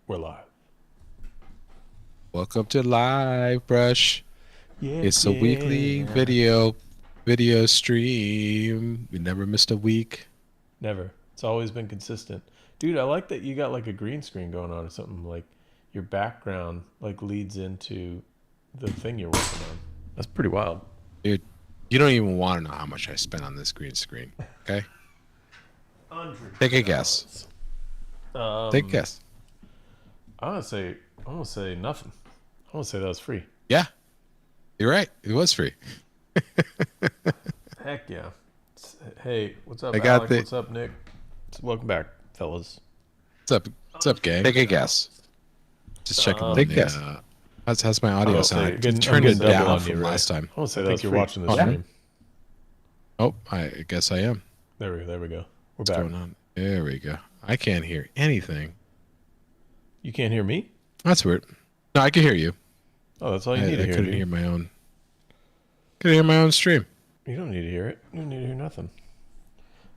We're live. Welcome to LiveBrush. Yeah, It's a weekly yeah. video stream. We never missed a week. Never. It's always been consistent. Dude, I like that you got like a green screen going on or something. Like your background like leads into the thing you're working on. That's pretty wild. Dude, you don't even want to know how much I spent on this green screen. Okay? Take a guess. Take a guess. I'm gonna say nothing. I'm gonna say that was free. Yeah, you're right. It was free. Heck yeah. Hey, what's up, I got Alec? the- What's up, Nick? Welcome back, fellas. What's up? What's up, gang? Take a guess. Just checking. Take the, guess. How's my audio sound? I turned I'm it getting double down on from you, last right? time. I want to say I that think you're free. watching the Yeah. stream. Oh, I guess I am. There we go. We're What's back. going on? There we go. I can't hear anything. You can't hear me? That's weird. No, I can hear you. Oh, that's all you need to I hear. couldn't Dude. hear my own. Couldn't hear my own stream. You don't need to hear it. You don't need to hear nothing.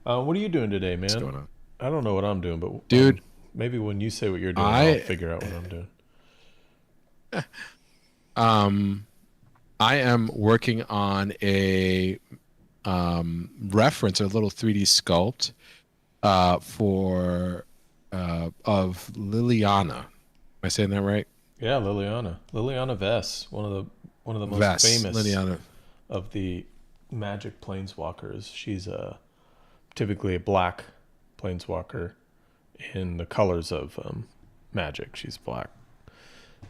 What are you doing today, man? What's going on? I don't know what I'm doing, but Dude, maybe when you say what you're doing, I'll figure out what I'm doing. I am working on a reference, a little 3D sculpt for of Liliana. Am I saying that right? Yeah, Liliana Vess, one of the most Vess, famous Liliana. of the magic planeswalkers. She's typically a black planeswalker in the colors of magic. She's black.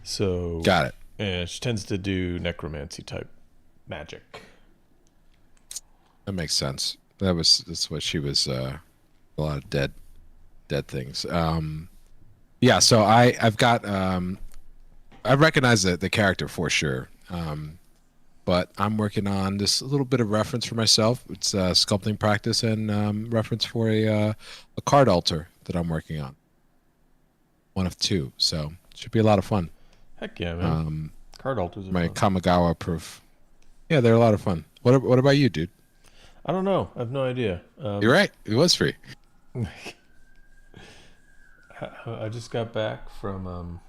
So Got it. and she tends to do necromancy type magic. That makes sense. That's what she was. A lot of dead things. Yeah. So I've got. I recognize the character for sure. But I'm working on this little bit of reference for myself. It's sculpting practice and reference for a card altar that I'm working on. One of two, so it should be a lot of fun. Heck yeah, man. Card altars are My fun. Kamigawa proof. Yeah, they're a lot of fun. What about you, dude? I don't know. I have no idea. You're right. It was free. I just got back from.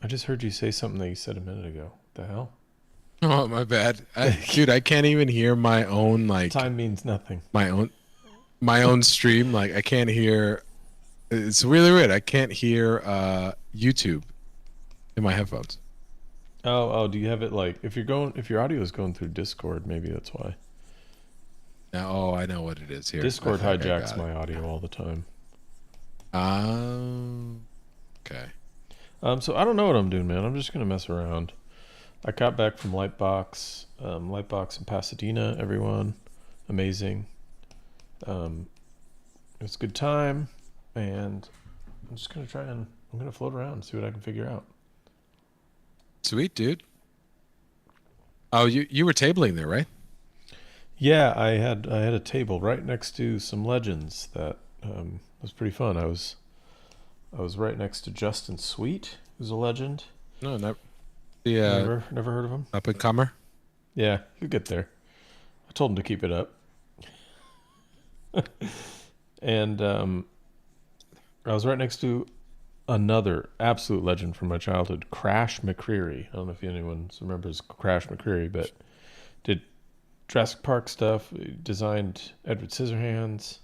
I just heard you say something that you said a minute ago. The hell? Oh, my bad. Dude, I can't even hear my own Time means nothing. my own stream. Like I can't hear. It's really weird. I can't hear YouTube in my headphones. Oh, do you have it like if your audio is going through Discord, maybe that's why. Now, I know what it is here. Discord I think I hijacks got my audio all the time. Okay. So I don't know what I'm doing, man. I'm just gonna mess around. I got back from Lightbox. Lightbox in Pasadena, everyone. Amazing. It was a good time, and I'm just gonna I'm gonna float around and see what I can figure out. Sweet, dude. Oh, you were tabling there, right? Yeah, I had a table right next to some legends that was pretty fun. I was right next to Justin Sweet, who's a legend. No, not the Never heard of him. up and comer. Yeah, he'll get there. I told him to keep it up. And I was right next to another absolute legend from my childhood, Crash McCreary. I don't know if anyone remembers Crash McCreary, but did Jurassic Park stuff, designed Edward Scissorhands.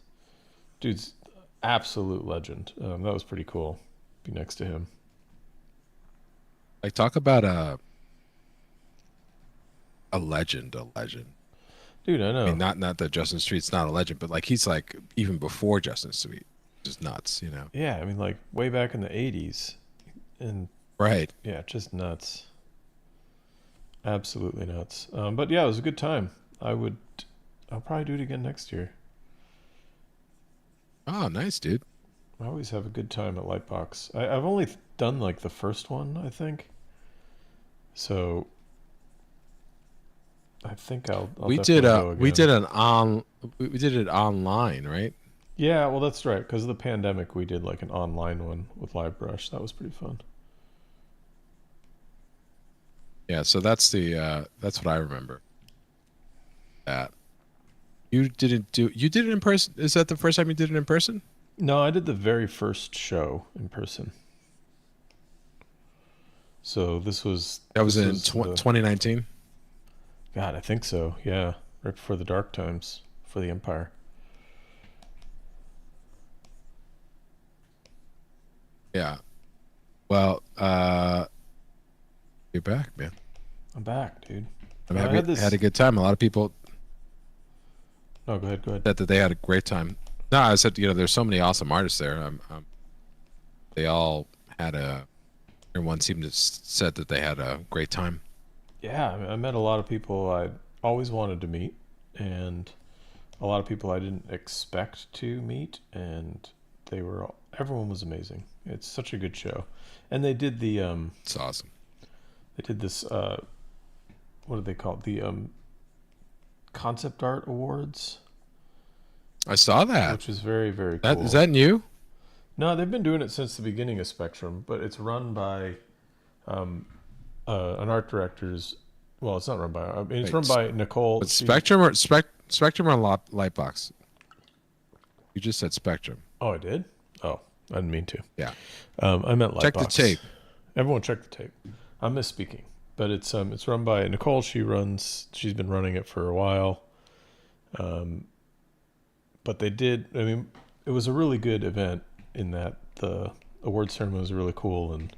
Dude's absolute legend. That was pretty cool. Be next to him. Like talk about a legend. Dude, I know. I mean, not that Justin Street's not a legend, but like he's like even before Justin Street, just nuts, you know. Yeah, I mean like way back in the 80s. And Right. yeah, just nuts. Absolutely nuts. But yeah, it was a good time. I'll probably do it again next year. Oh, nice, dude. I always have a good time at Lightbox. I've only done like the first one, I think. So I think I'll we definitely did go we again. we did it online, right? Yeah, well that's right. Because of the pandemic, we did like an online one with LiveBrush. That was pretty fun. Yeah, so that's what I remember. That you did it in person. Is that the first time you did it in person? No, I did the very first show in person. So this was That was this in was 2019. God, I think so. Yeah, right before the dark times for the Empire. Yeah. Well, you're back, man. I'm back, dude. I'm I happy. had this. Had a good time. A lot of people No, go ahead. Go ahead. said that they had a great time. No, I said, there's so many awesome artists there. They all had everyone seemed to said that they had a great time. Yeah, I met a lot of people I always wanted to meet, and a lot of people I didn't expect to meet, and everyone was amazing. It's such a good show, and they did the It's awesome. they did this what do they call it? The concept art awards, I saw that. which is very very cool. Is that new? No, they've been doing it since the beginning of Spectrum, but it's run by an art director's. Well, it's not run by. I mean, it's run by Nicole. But Spectrum or Spectrum or Lightbox? You just said Spectrum. Oh, I did. Oh, I didn't mean to. Yeah. I meant Lightbox. Check the tape. Everyone check the tape. I'm misspeaking, but it's run by Nicole. She's been running it for a while. But they did. I mean, it was a really good event in that the award ceremony was really cool, and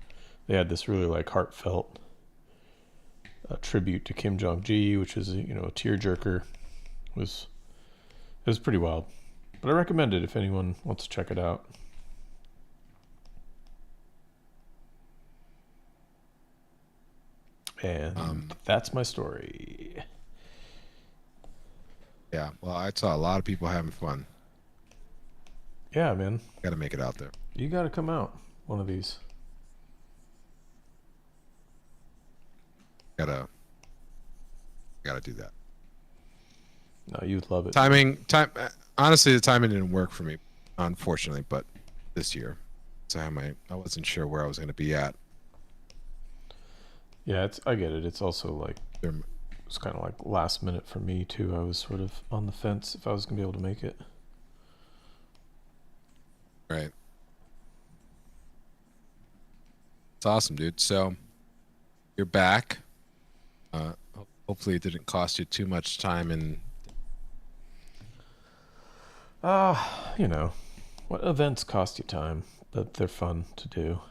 they had this really like heartfelt tribute to Kim Jong-gi, which is a tearjerker. It was pretty wild, but I recommend it if anyone wants to check it out. And that's my story. Yeah. Well, I saw a lot of people having fun. Yeah, man. Got to make it out there. You got to come out one of these. Gotta do that. No, you'd love it. Honestly, the timing didn't work for me, unfortunately. But this year, so I wasn't sure where I was going to be at. Yeah, I get it. It's also like it's kind of like last minute for me too. I was sort of on the fence if I was going to be able to make it. Right. It's awesome, dude. So you're back. Hopefully, it didn't cost you too much time and. What events cost you time, but they're fun to do.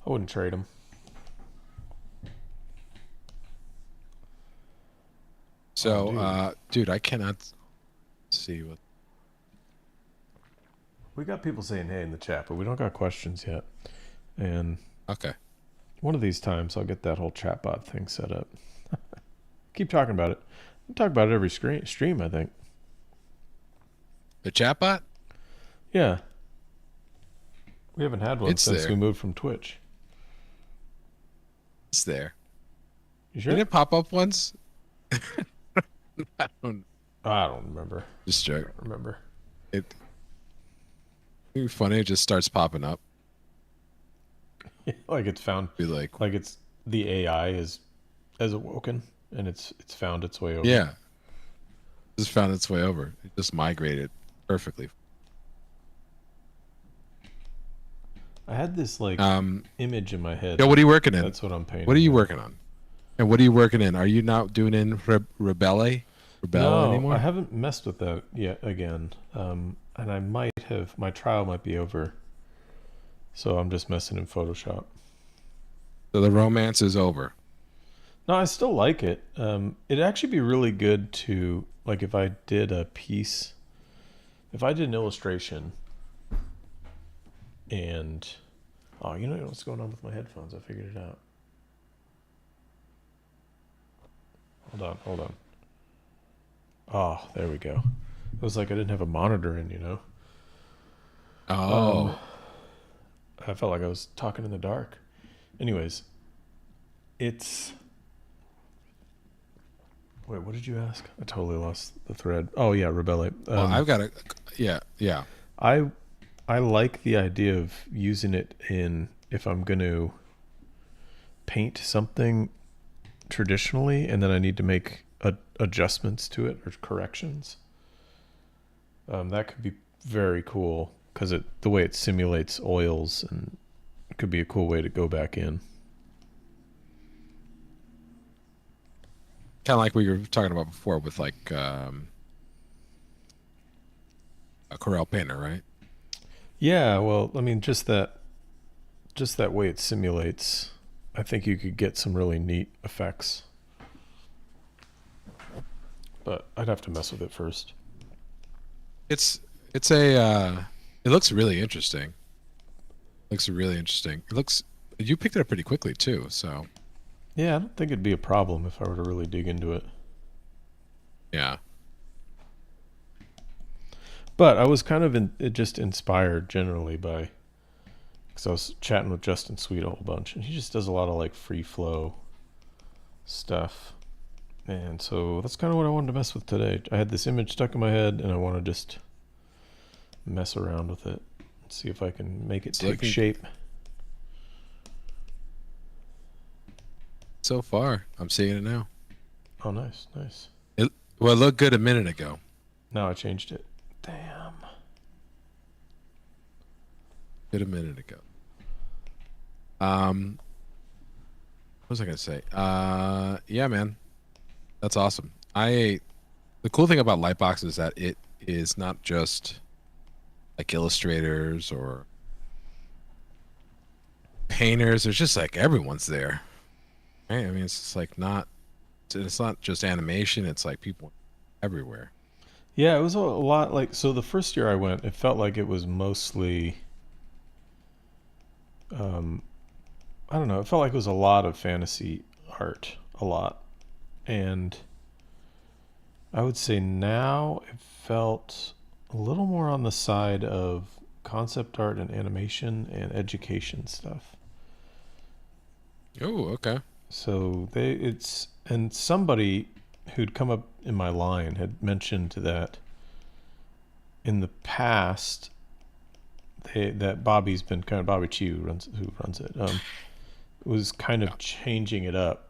I wouldn't trade them. So, dude, I cannot see what. We got people saying hey in the chat, but we don't got questions yet. And Okay. one of these times I'll get that whole chatbot thing set up. Keep talking about it. I talk about it every stream, I think. The chatbot? Yeah. We haven't had one It's since there. we moved from Twitch. It's there. You sure? Didn't it pop up once? I don't. I don't remember. Just I joke. don't remember. It'd be funny. It just starts popping up. Like it's found. Be like, Like it's the AI has awoken and it's found its way over. yeah, just found its way over. It just migrated perfectly. I had this like image in my head. Yo, what are you working in? That's what I'm painting. What are you working on? And what are you working in? Are you not doing in Rebel anymore? I haven't messed with that yet again. And I might have. My trial might be over. So I'm just messing in Photoshop. So the romance is over. No, I still like it. It'd actually be really good to, like, if I did a piece, if I did an illustration and, oh, you know what's going on with my headphones? I figured it out. Hold on. Oh, there we go. It was like I didn't have a monitor in, Oh. I felt like I was talking in the dark. Anyways, it's... Wait, what did you ask? I totally lost the thread. Oh, yeah, Rebelle. Well, I've got a... Yeah. I like the idea of using it in... If I'm going to paint something traditionally and then I need to make adjustments to it or corrections. That could be very cool because the way it simulates oils, and it could be a cool way to go back in. Kind of like we were talking about before with like a Corel Painter, right? Yeah, well, I mean, just that way it simulates, I think you could get some really neat effects. But I'd have to mess with it first. It's a it looks really interesting. Looks really interesting. It looks you picked it up pretty quickly too, so Yeah, I don't think it'd be a problem if I were to really dig into it. yeah. But I was kind of just inspired generally by, because I was chatting with Justin Sweet a whole bunch, and he just does a lot of like free flow stuff. And so that's kind of what I wanted to mess with today. I had this image stuck in my head, and I want to just mess around with it and see if I can make it take shape. So far, I'm seeing it now. Oh, nice, nice. It looked good a minute ago. Now I changed it. Damn. Good a minute ago. What was I gonna say? Yeah, man, that's awesome. The cool thing about Lightbox is that it is not just like illustrators or painters. There's just like everyone's there. Right? I mean, it's just like it's not just animation. It's like people everywhere. Yeah, it was a lot like, so the first year I went, it felt like it was mostly, I don't know, it felt like it was a lot of fantasy art, a lot. And I would say now it felt a little more on the side of concept art and animation and education stuff. Oh, okay. So and somebody who'd come up in my line had mentioned that in the past that Bobby Chi who runs it, was kind of changing it up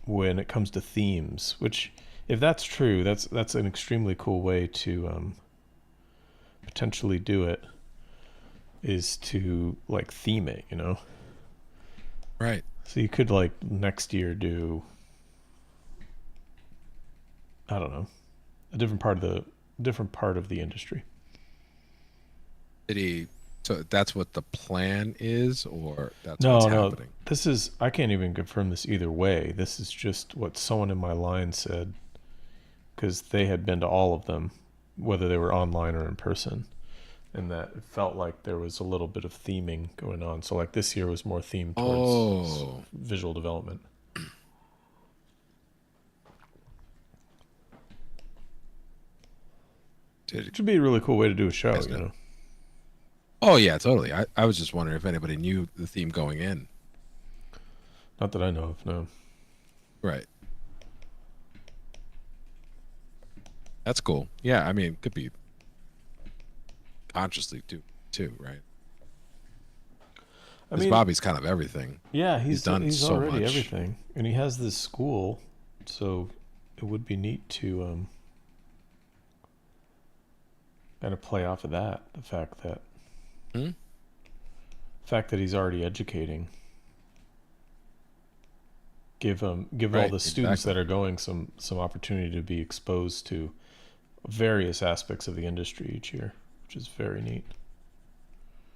when it comes to themes, which, if that's true, that's an extremely cool way to potentially do it, is to like theme it, Right. So you could like next year do, I don't know, a different part of the industry. So that's what the plan is, or that's what's happening? This is, I can't even confirm this either way. This is just what someone in my line said, because they had been to all of them, whether they were online or in person, and that it felt like there was a little bit of theming going on. So like this year was more themed towards visual development. It should be a really cool way to do a show, Oh yeah, totally. I was just wondering if anybody knew the theme going in. Not that I know of, no. Right. That's cool. Yeah, I mean, it could be consciously too, right? I mean, Bobby's kind of everything. Yeah, he's so already much. everything, and he has this school, so it would be neat to kind of play off of that. The fact that he's already educating, give all the students that are going some opportunity to be exposed to various aspects of the industry each year, which is very neat.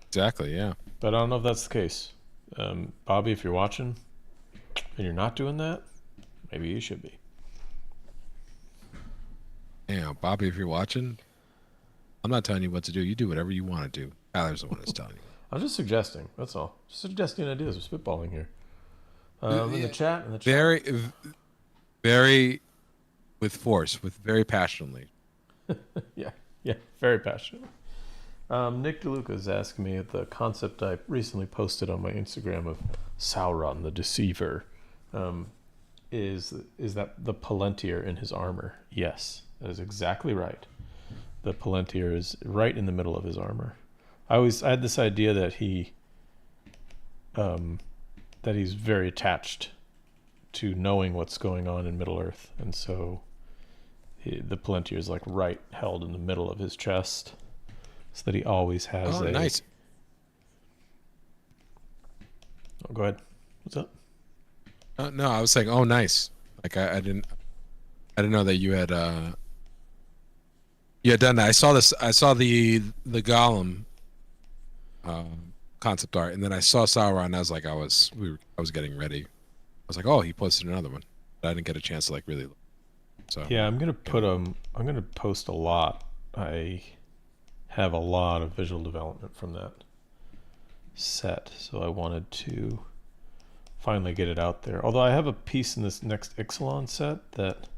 Exactly, yeah. But I don't know if that's the case. Bobby, if you're watching and you're not doing that, maybe you should be. Yeah, Bobby, if you're watching, I'm not telling you what to do. You do whatever you want to do. Tyler's the one that's telling you. I'm just suggesting. That's all. Just suggesting ideas. We're spitballing here. In the chat. Very, very with force, very passionately. yeah, very passionate. Nick DeLuca is asking me if the concept I recently posted on my Instagram of Sauron the Deceiver is that the Palantir in his armor. Yes, that is exactly right. The Palantir is right in the middle of his armor. I had this idea that he's very attached to knowing what's going on in Middle Earth, and so the Palantir is like right held in the middle of his chest. so that he always has Oh, a. nice. Oh, go ahead. What's up? No, I was saying, oh, nice. Like I didn't know that you had done that. I saw this. I saw the Golem concept art, and then I saw Sauron. And I was like, I was getting ready. I was like, oh, he posted another one, but I didn't get a chance to like really look. So Yeah, I'm gonna post a lot. I have a lot of visual development from that set, so I wanted to finally get it out there. Although I have a piece in this next Ixalan set that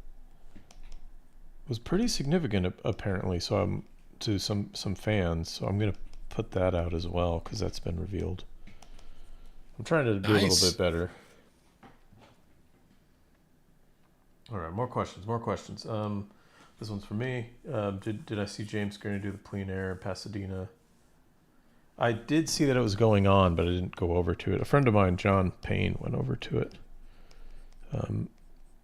was pretty significant apparently, so I'm to some fans, so I'm gonna put that out as well because that's been revealed. I'm trying to do a little bit better. All right, more questions. This one's for me. Did I see James going to do the plein air in Pasadena? I did see that it was going on, but I didn't go over to it. A friend of mine, John Payne, went over to it.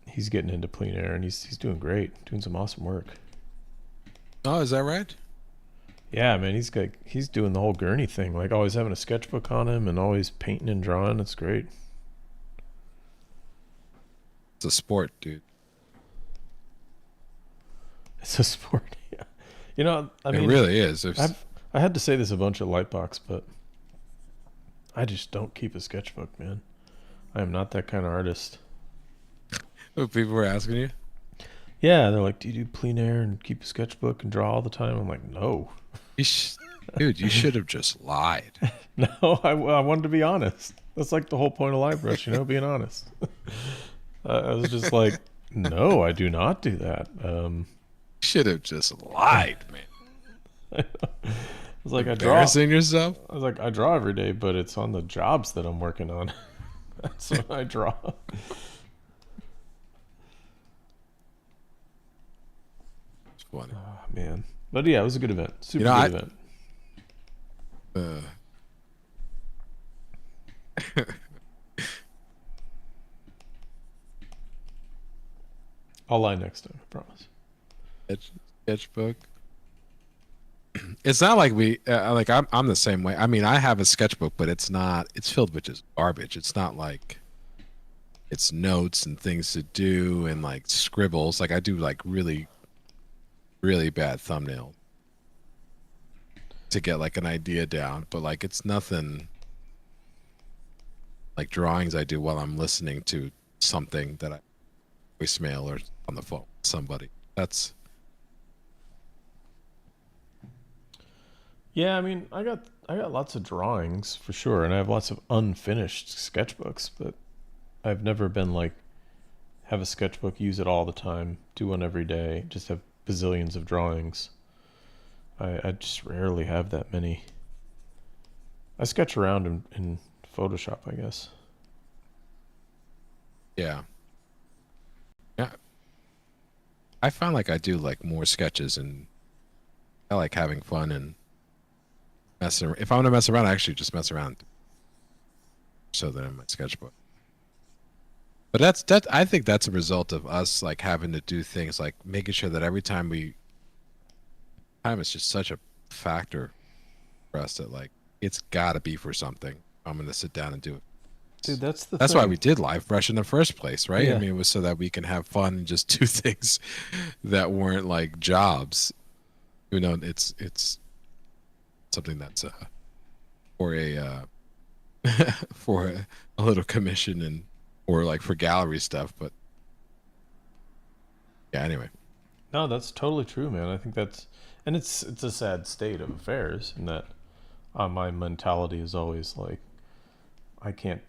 He's getting into plein air, and he's doing great, doing some awesome work. Oh, is that right? Yeah, man, he's doing the whole gurney thing, like always having a sketchbook on him and always painting and drawing. It's great. It's a sport, dude. It's a sport. Yeah. You know, I mean, it really is. I had to say this a bunch at Lightbox, but I just don't keep a sketchbook, man. I am not that kind of artist. People were asking you? Yeah, they're like, do you do plein air and keep a sketchbook and draw all the time? I'm like, no. Dude, you should have just lied. No, I wanted to be honest. That's like the whole point of LiveBrush, you know, being honest. I was just like, no, I do not do that. Should have just lied, man. I was like, embarrassing yourself. I was like, I draw every day, but it's on the jobs that I'm working on. That's when I draw. It's funny. Oh, man. But yeah, it was a good event. Super good event. I'll lie next time, I promise. Sketchbook. It's not like we like I'm the same way. I mean, I have a sketchbook, but it's filled with just garbage. It's not like it's notes and things to do and like scribbles. Like I do like really bad thumbnail to get like an idea down, but like it's nothing like drawings I do while I'm listening to something that I voicemail or on the phone with somebody. That's Yeah, I mean, I got lots of drawings for sure, and I have lots of unfinished sketchbooks, but I've never been like have a sketchbook, use it all the time, do one every day, just have bazillions of drawings. I just rarely have that many. I sketch around in Photoshop, I guess. yeah. I find like I do like more sketches, and I like having fun and messing around. If I want to mess around, I actually just mess around so that in my sketchbook. But I think that's a result of us like having to do things like making sure that every time time is just such a factor for us that like it's got to be for something. I'm going to sit down and do it. Dude, that's why we did LiveBrush in the first place, right? Yeah. I mean, it was so that we can have fun and just do things that weren't like jobs. You know, it's something that's for a for a little commission and or like for gallery stuff. But yeah, anyway. No, that's totally true, man. I think and it's a sad state of affairs in that my mentality is always like, I can't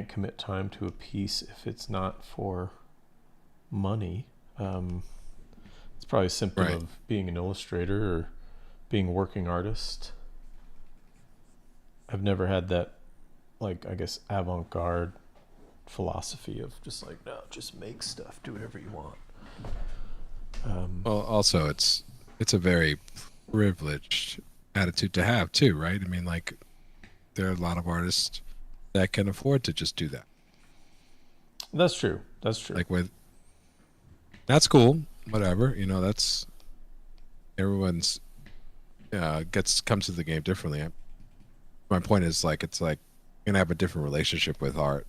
commit time to a piece if it's not for money. It's probably a symptom of being an illustrator or being a working artist. I've never had that, like, I guess, avant-garde philosophy of just like, no, just make stuff, do whatever you want. Well, also it's a very privileged attitude to have too, right? I mean, like there are a lot of artists that can afford to just do that. That's true. Like that's cool. Whatever, you know, that's everyone's comes to the game differently. My point is like it's like you're gonna have a different relationship with art,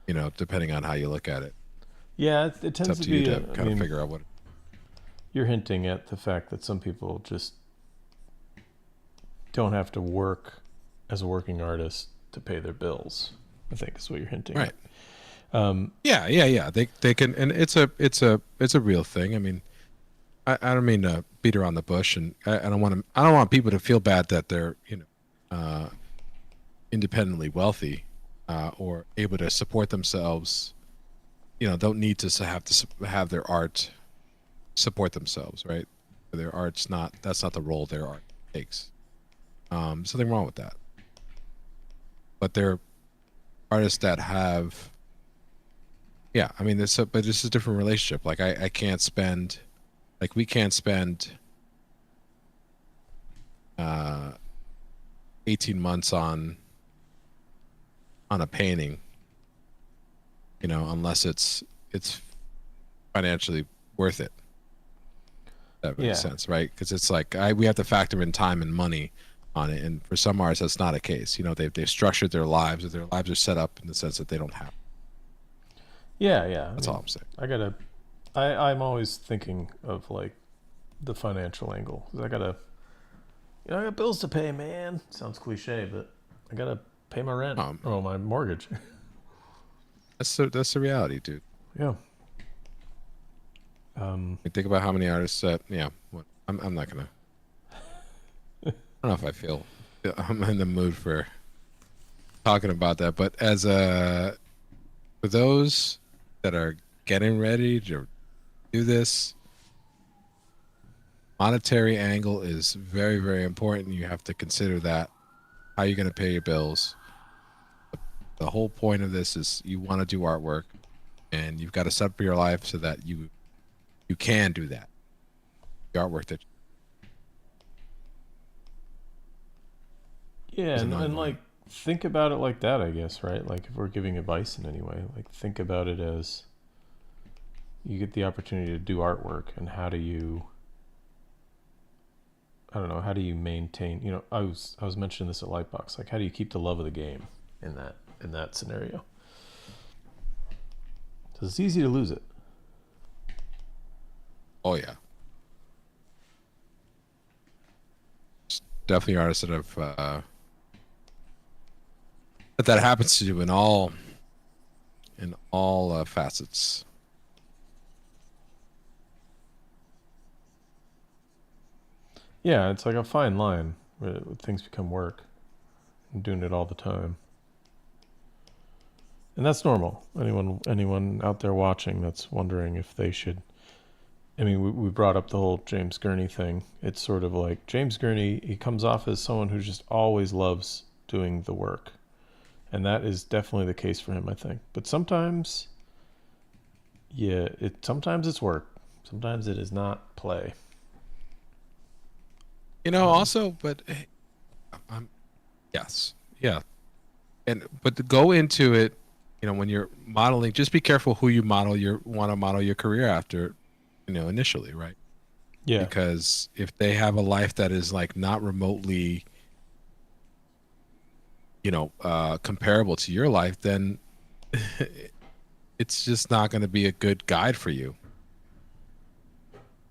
you know, depending on how you look at it. Yeah, it It's tends up to to you be. to I kind of mean, figure out what. you're hinting at the fact that some people just don't have to work as a working artist to pay their bills. I think is what you're hinting Right. at. Yeah. They can, and it's a real thing. I mean, I don't mean to beat around the bush, and I don't want to. I don't want people to feel bad that they're independently wealthy or able to support themselves. You know, don't need to have their art support themselves, right? Their art's not. That's not the role their art takes. Something wrong with that. But they're artists that have. Yeah, I mean, but this is a different relationship. Like I can't spend, like we can't spend 18 months on a painting, you know, unless it's financially worth it. That makes sense, right? Because it's like we have to factor in time and money on it, and for some artists that's not a case. You know, they've structured their lives, or their lives are set up in the sense that they don't have. Yeah. That's all I'm saying. I'm always thinking of like the financial angle. 'Cause I got bills to pay, man. Sounds cliche, but I gotta pay my rent or my mortgage. That's the reality, dude. Yeah. Think about how many artists that. Yeah, I'm not gonna. I don't know if I feel I'm in the mood for talking about that, but for those that are getting ready to do this, monetary angle is very, very important. You have to consider that. How you're going to pay your bills. The whole point of this is you want to do artwork, and you've got to set up your life so that you can do that. The artwork that. Yeah, and like think about it like that, I guess, right? Like if we're giving advice in any way, like think about it as you get the opportunity to do artwork, and how do you, I don't know, how do you maintain, you know, I was mentioning this at Lightbox, like how do you keep the love of the game in that scenario? Because it's easy to lose it. Oh yeah. It's definitely artists that have that happens to do in all facets. Yeah, it's like a fine line where things become work. I'm doing it all the time. And that's normal. Anyone out there watching that's wondering if they should. I mean, we brought up the whole James Gurney thing. It's sort of like James Gurney, he comes off as someone who just always loves doing the work. And that is definitely the case for him, I think. But sometimes, sometimes it's work. Sometimes it is not play. You know, also, but yes, yeah, but to go into it, you know, when you're modeling, just be careful who you want to model your career after, you know, initially, right? Yeah. Because if they have a life that is like not remotely, you know, comparable to your life, then it's just not going to be a good guide for you.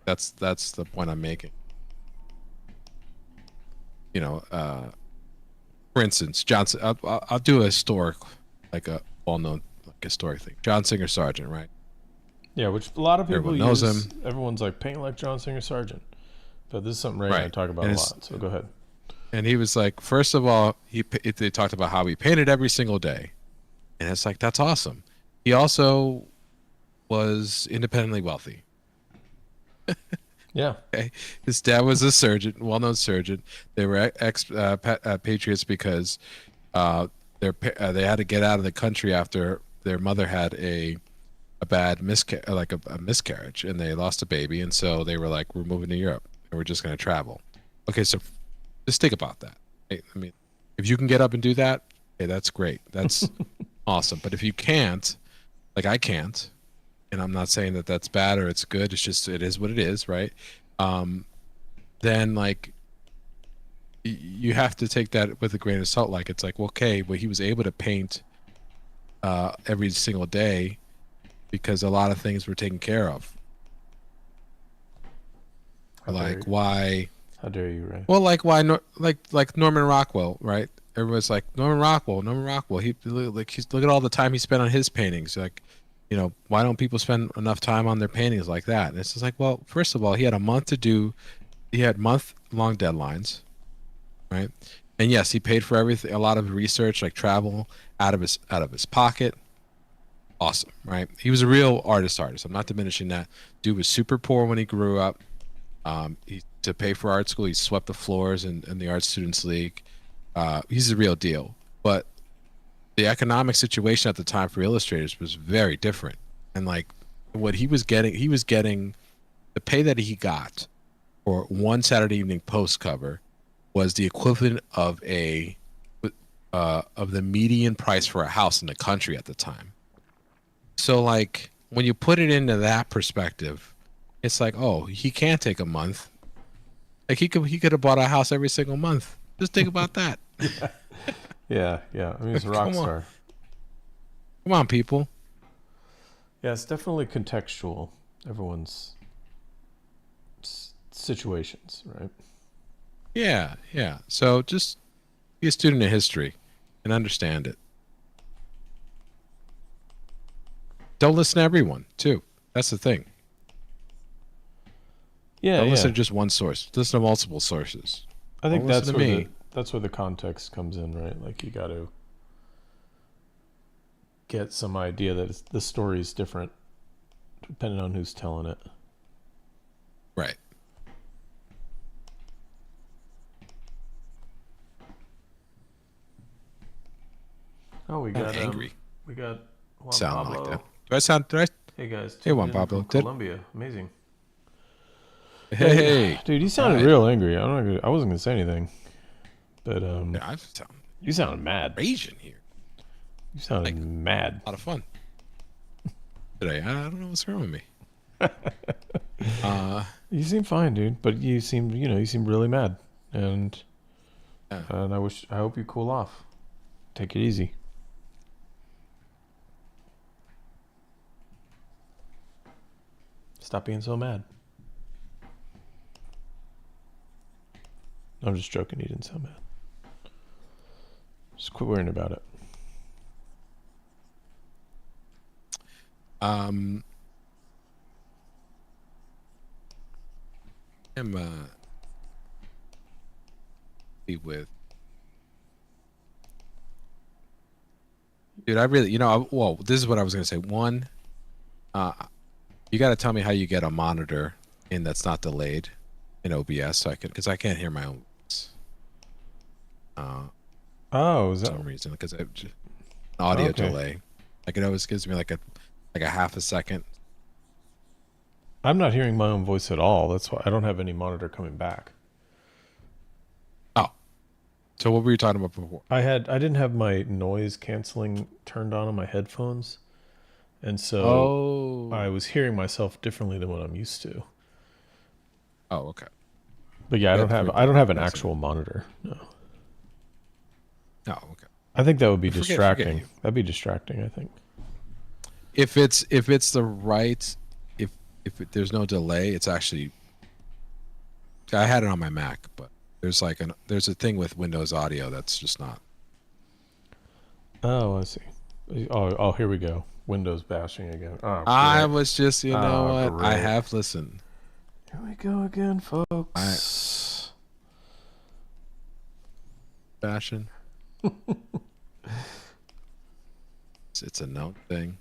That's the point I'm making. You know, for instance, Johnson. I'll do a historic, like a well-known historic thing. John Singer Sargent, right? Yeah, which a lot of people Everyone knows him. Everyone's like paint like John Singer Sargent, but this is something Ray and I talk about a lot. So go ahead. And he was like, first of all, they talked about how he painted every single day, and it's like that's awesome. He also was independently wealthy. Yeah. Okay. His dad was a surgeon, well-known surgeon. They were patriots because they had to get out of the country after their mother had a bad miscarriage, and they lost a baby, and so they were like, "We're moving to Europe, and we're just going to travel." Okay, so just think about that. I mean, if you can get up and do that, hey, that's great. That's awesome. But if you can't, like I can't, and I'm not saying that that's bad or it's good. It's just it is what it is, right? then like you have to take that with a grain of salt. Like it's like, okay, well, he was able to paint every single day because a lot of things were taken care of. Like why? How dare you, Ray? Well, like why? Like Norman Rockwell, right? Everyone's like Norman Rockwell, Norman Rockwell. He like he's look at all the time he spent on his paintings. Like, you know, why don't people spend enough time on their paintings like that? And it's just like, well, first of all, he had a month to do. He had month-long deadlines, right? And yes, he paid for everything, a lot of research, like travel out of his pocket. Awesome, right? He was a real artist. I'm not diminishing that. Dude was super poor when he grew up. To pay for art school, he swept the floors in the Art Students League. He's a real deal. But the economic situation at the time for illustrators was very different. And like what he was getting the pay that he got for one Saturday evening post cover was the equivalent of the median price for a house in the country at the time. So like when you put it into that perspective, it's like, oh, he can't take a month. Like he could have bought a house every single month. Just think about that. Yeah. I mean, he's a rock star. Come on, people. Yeah, it's definitely contextual. Everyone's situations, right? Yeah. So just be a student of history and understand it. Don't listen to everyone, too. That's the thing. Yeah, Don't listen to just one source. Listen to multiple sources. I think that's where the context comes in, right? Like you got to get some idea that the story is different depending on who's telling it. Right. Oh, we got angry. We got Juan sound Pablo. Like that. Do I sound? Hey guys. Hey Juan Pablo. Colombia. Amazing. Hey, dude, you sounded real angry. I wasn't gonna say anything, but yeah, you sounded mad. Raging here. You sounded mad. A lot of fun today. I don't know what's wrong with me. You seem fine, dude. But you seem really mad, and I hope you cool off. Take it easy. Stop being so mad. I'm just joking. You didn't sound mad. Just quit worrying about it. I'm with. Dude, I really, well, this is what I was gonna say. One, you got to tell me how you get a monitor in that's not delayed in OBS, so because I can't hear my own voice. Is that for some reason? Because I just audio delay. Like it always gives me like a half a second. I'm not hearing my own voice at all. That's why I don't have any monitor coming back. Oh, so what were you talking about before? I didn't have my noise canceling turned on my headphones, and so I was hearing myself differently than what I'm used to. Oh, okay. But yeah, I don't have an actual monitor. No. Oh, okay. I think that would be distracting. That'd be distracting, I think. If it's the right, if there's no delay, it's actually. I had it on my Mac, but there's a thing with Windows Audio that's just not. Oh, I see. Oh, here we go. Windows bashing again. Oh, I was just, what? Great. I have listened. Here we go again, folks. Bashing. It's a note thing.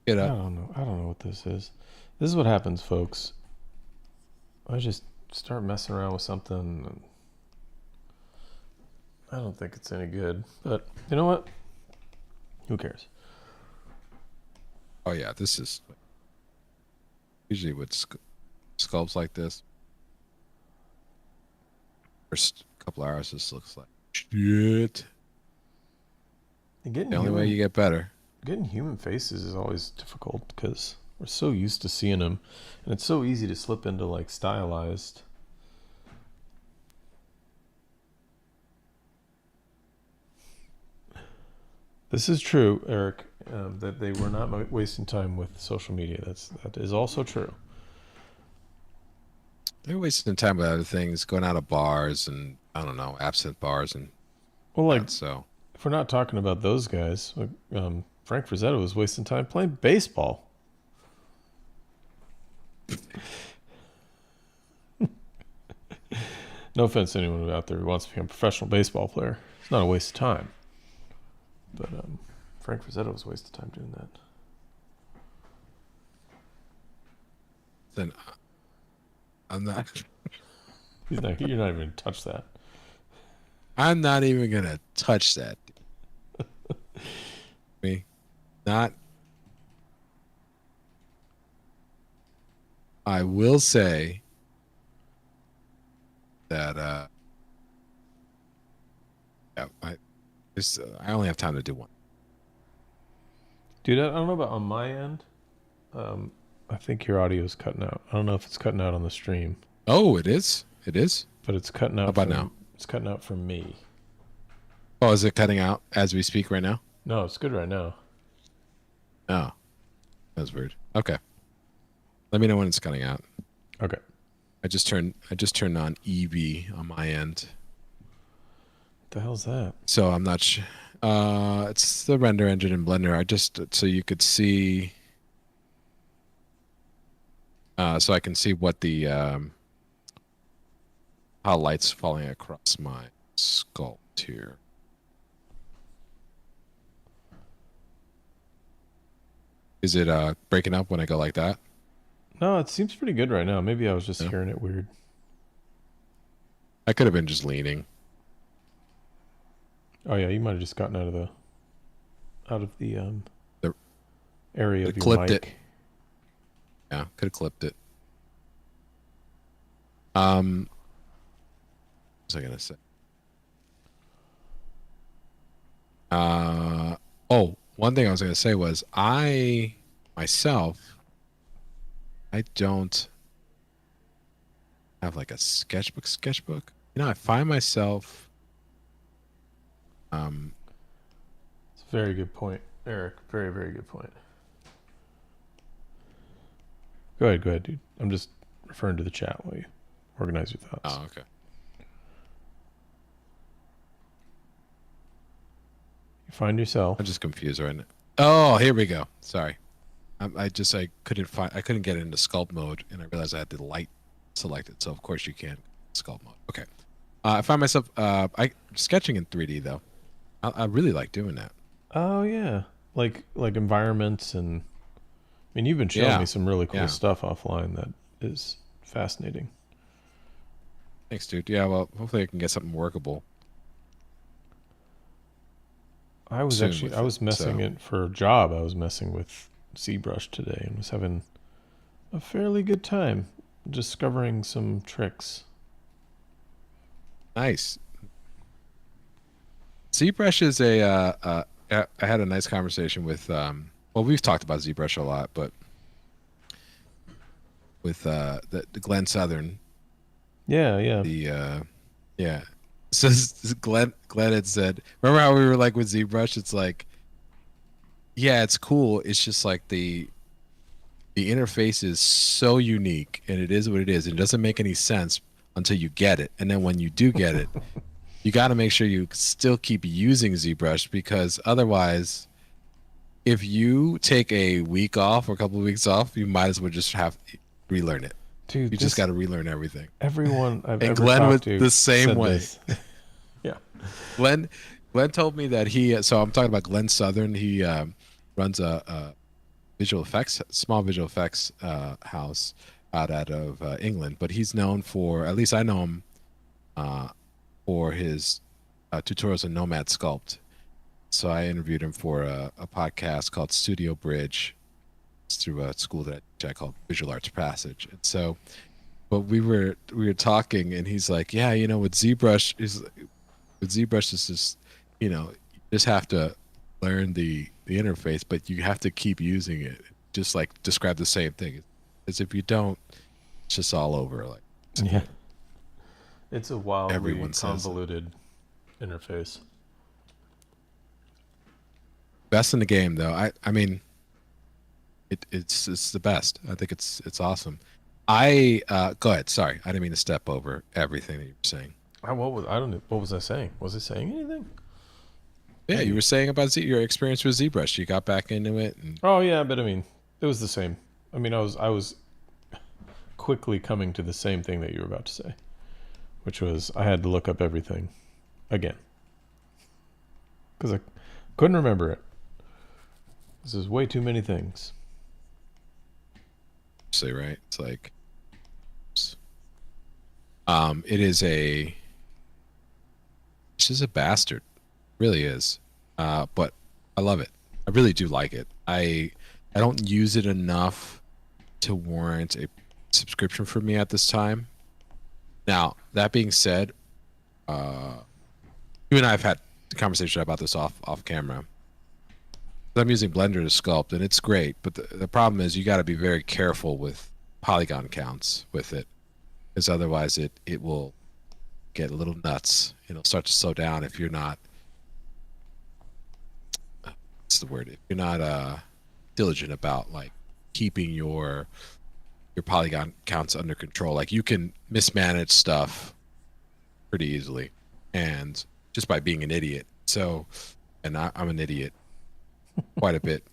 Get up. I don't know what this is. This is what happens, folks. I just start messing around with something, and I don't think it's any good. But you know what? Who cares? Oh yeah, this is usually with sculpts like this. First couple hours, this looks like shit. The only way you get better. Getting human faces is always difficult because We're so used to seeing them, and it's so easy to slip into like stylized. This is true, Eric, that they were not wasting time with social media. That is also true. They're wasting time with other things, going out of bars and I don't know, absinthe bars and Well, like that. So if we're not talking about those guys, Frank Frazetta was wasting time playing baseball. No offense to anyone out there who wants to become a professional baseball player. It's not a waste of time. But Frank Frazetta was a waste of time doing that. then I'm not. You're not even going to touch that. I'm not even gonna touch that. Me, not. I will say that yeah, I only have time to do one. Dude, I don't know about on my end. I think your audio is cutting out. I don't know if it's cutting out on the stream. Oh, it is. It is. But it's cutting out. How about now? It's cutting out from me. Oh, is it cutting out as we speak right now? No, it's good right now. Oh, that's weird. Okay, let me know when it's cutting out. Okay. I just turned on Eevee on my end. What the hell's that? So I'm not sure. It's the render engine in Blender. I just so you could see. So I can see what the how light's falling across my sculpt here. Is it breaking up when I go like that? No, it seems pretty good right now. Maybe I was just Yeah. hearing it weird. I could have been just leaning. Oh yeah, you might have just gotten out of the area of your clipped mic. it. Yeah, could have clipped it. What was I gonna say? Oh, one thing I was gonna say was I myself I don't have like a sketchbook. You know, I find myself It's a very good point, Eric. Very, very good point. Go ahead, dude. I'm just referring to the chat while you organize your thoughts. oh, okay. You find yourself. I'm just confused right now. Oh, here we go. Sorry. I couldn't get into sculpt mode and I realized I had the light selected. So of course you can sculpt mode. Okay. I find myself sketching in 3D though. I really like doing that. Oh yeah, like environments and. I mean, you've been showing me some really cool stuff offline that is fascinating. Thanks, dude. Yeah, well, hopefully I can get something workable. I was messing it for a job. I was messing with ZBrush today and was having a fairly good time discovering some tricks. Nice. ZBrush is I had a nice conversation with well, we've talked about ZBrush a lot, but with the Glenn Southern. Yeah. Yeah. So Glenn had said, remember how we were like with ZBrush? It's like, yeah, it's cool. It's just like the interface is so unique, and it is what it is. It doesn't make any sense until you get it, and then when you do get it, you got to make sure you still keep using ZBrush because otherwise. If you take a week off or a couple of weeks off, you might as well just have to relearn it. Dude, you just got to relearn everything. Everyone I've ever Glenn talked to the same way. Yeah. Glenn told me that so I'm talking about Glenn Southern. He runs a small visual effects house out of England, but he's known for, at least I know him for his tutorials in Nomad Sculpt. So I interviewed him for a podcast called Studio Bridge. It's through a school that I call Visual Arts Passage. And so, but we were talking, and he's like, "Yeah, you know, with ZBrush is just, you know, you just have to learn the interface, but you have to keep using it. just like describe the same thing. As if you don't, it's just all over. Like, Yeah. It's a wildly everyone says convoluted interface. best in the game, though. I mean, it's the best. I think it's awesome. I go ahead. Sorry, I didn't mean to step over everything that you were saying. I don't know. What was I saying? Was I saying anything? Yeah, you were saying about your experience with ZBrush. You got back into it. And... Oh yeah, but I mean, it was the same. I mean, I was quickly coming to the same thing that you were about to say, which was I had to look up everything again because I couldn't remember it. This is way too many things. Say right. It's like, it is a. It's just a bastard, it really is. But I love it. I really do like it. I don't use it enough to warrant a subscription for me at this time. Now that being said, you and I have had a conversation about this off camera. I'm using Blender to sculpt, and it's great. But the problem is you got to be very careful with polygon counts with it, because otherwise it will get a little nuts. It'll start to slow down if you're not. What's the word? If you're not diligent about like keeping your polygon counts under control. Like you can mismanage stuff pretty easily, and just by being an idiot. So, and I'm an idiot quite a bit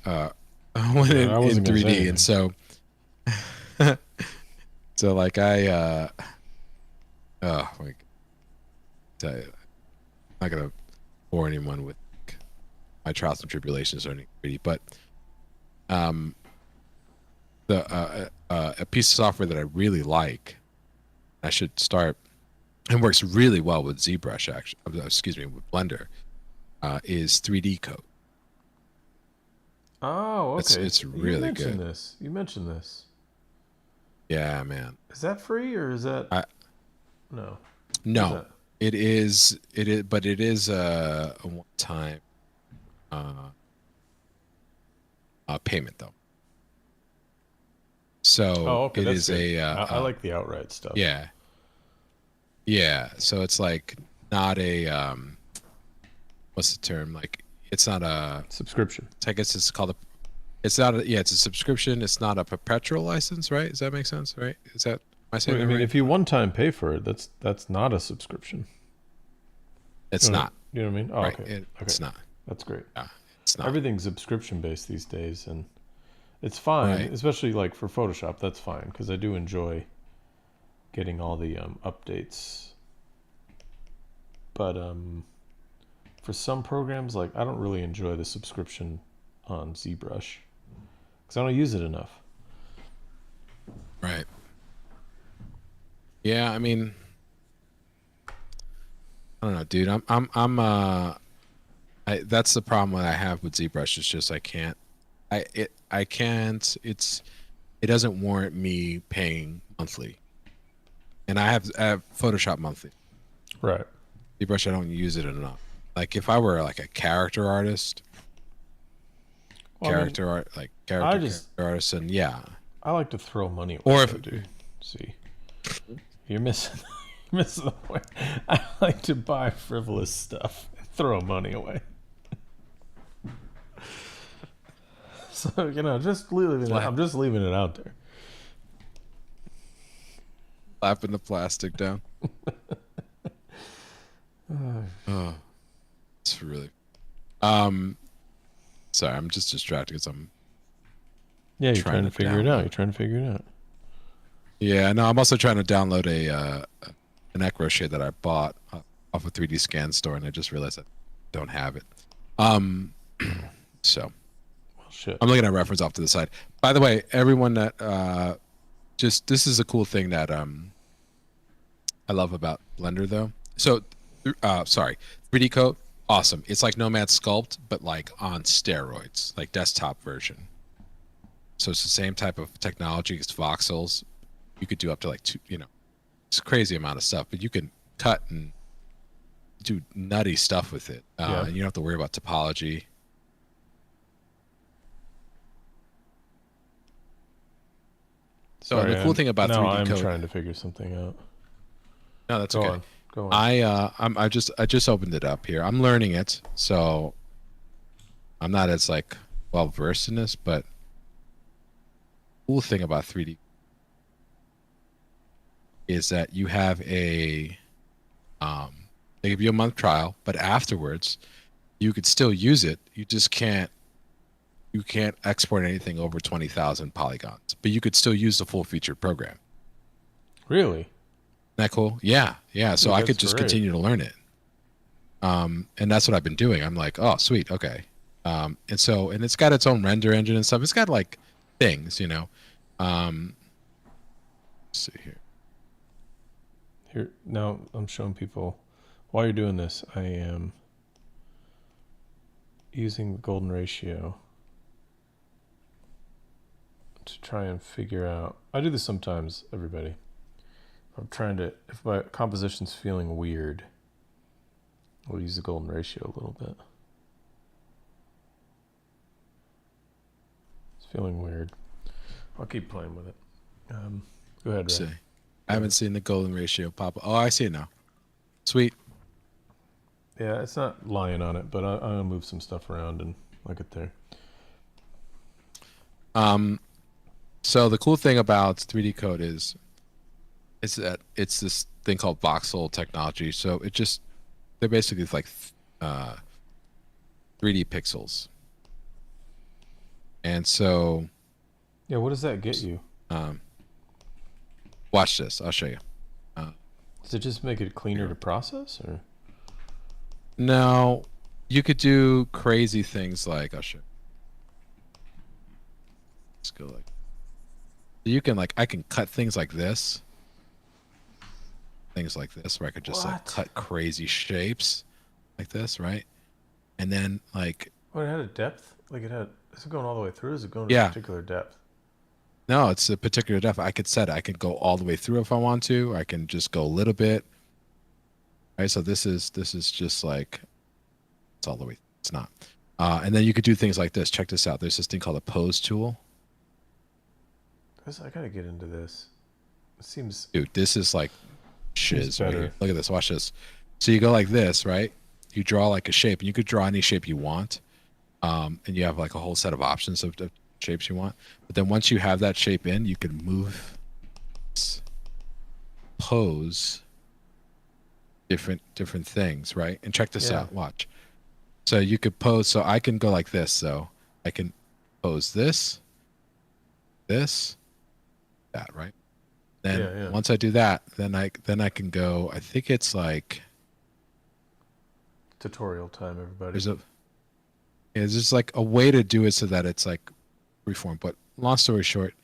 when in 3D, and so so like oh like tell you, I'm not gonna bore anyone with my trials and tribulations or anything, but a piece of software that I really like, I should start, and works really well with ZBrush actually, excuse me, with Blender, is 3D Code. Oh, okay. It's really good. You mentioned this. Yeah, man. Is that free or is that? No. No, it is, but it is a one-time payment though. So okay, it is good. I like the outright stuff. Yeah. Yeah. So it's like not a what's the term? Like it's not a subscription. I guess it's called it's not a, yeah, it's a subscription. It's not a perpetual license, right? Does that make sense? Right? Is that, am I saying that right? If you one time pay for it, that's not a subscription. It's not. You know what I mean? Oh, right. okay. It's not. That's great. Yeah, it's not. Everything's subscription based these days, and it's fine, right. Especially like for Photoshop. That's fine because I do enjoy getting all the updates. But for some programs, like I don't really enjoy the subscription on ZBrush because I don't use it enough. Right. Yeah, I mean, I don't know, dude. That's the problem that I have with ZBrush. It's just I can't. It doesn't warrant me paying monthly, and I have Photoshop monthly. Right. ZBrush, I don't use it enough. Like if I were like a character artist, character artist, and yeah. I like to throw money away. Or if, dude, see, you're missing the point. I like to buy frivolous stuff and throw money away. So just leaving it. I'm just leaving it out there. Slapping the plastic down. Oh, it's really. Sorry, I'm just distracted because I'm. Yeah, you're trying to figure it out. You're trying to figure it out. Yeah, no, I'm also trying to download an Ecrochet that I bought off a 3D scan store, and I just realized I don't have it. So. Shit. I'm looking at reference off to the side. By the way, everyone that this is a cool thing that I love about Blender though. So 3D Code, awesome. It's like Nomad Sculpt, but like on steroids, like desktop version. So it's the same type of technology as voxels. You could do up to like it's a crazy amount of stuff, but you can cut and do nutty stuff with it. And you don't have to worry about topology. So Sorry, the cool thing about now 3D I'm code. trying to figure something out. No, that's Go okay. on. Go on. I just opened it up here. I'm learning it, so I'm not as like well versed in this, but cool thing about 3D is that you have a they give you a month trial, but afterwards you could still use it. You just can't export anything over 20,000 polygons, but you could still use the full featured program. Really? Isn't that cool? Yeah, yeah. So Dude, I could that's just great. continue to learn it. And that's what I've been doing. I'm like, oh, sweet, okay. And it's got its own render engine and stuff. It's got like things, you know. Let's see here. Here, now I'm showing people. While you're doing this, I am using the golden ratio to try and figure out. I do this sometimes, everybody. I'm trying to, if my composition's feeling weird, we'll use the golden ratio a little bit. It's feeling weird. I'll keep playing with it. Go ahead, Ray. I haven't seen the golden ratio pop up. Oh, I see it now. Sweet. Yeah, it's not lying on it, but I'll move some stuff around and look at there. So the cool thing about 3D code is that it's this thing called voxel technology. So they're basically like 3D pixels. And so yeah, what does that get you? Watch this. I'll show you. Does it just make it cleaner to process, or? No, you could do crazy things like I'll show you. Let's go like. You can I can cut things like this. Things like this, where I could just like cut crazy shapes like this, right? And then like. Oh, it had a depth? Like is it going all the way through? Or is it going to a particular depth? No, it's a particular depth. I could set it. I could go all the way through if I want to. I can just go a little bit. Right. So this is just like it's all the way. It's not. And then you could do things like this. Check this out. There's this thing called a pose tool. I gotta get into this. It seems. Dude, this is like shiz. Right here. Look at this. Watch this. So you go like this, right? You draw like a shape, and you could draw any shape you want. And you have like a whole set of options of shapes you want. But then once you have that shape in, you can move, pose different things, right? And check this out. Watch. So you could pose. So I can go like this. So I can pose this, that, right? Then once I do that, then I can go. I think it's like tutorial time, everybody. It's just like a way to do it so that it's like freeform. But long story short,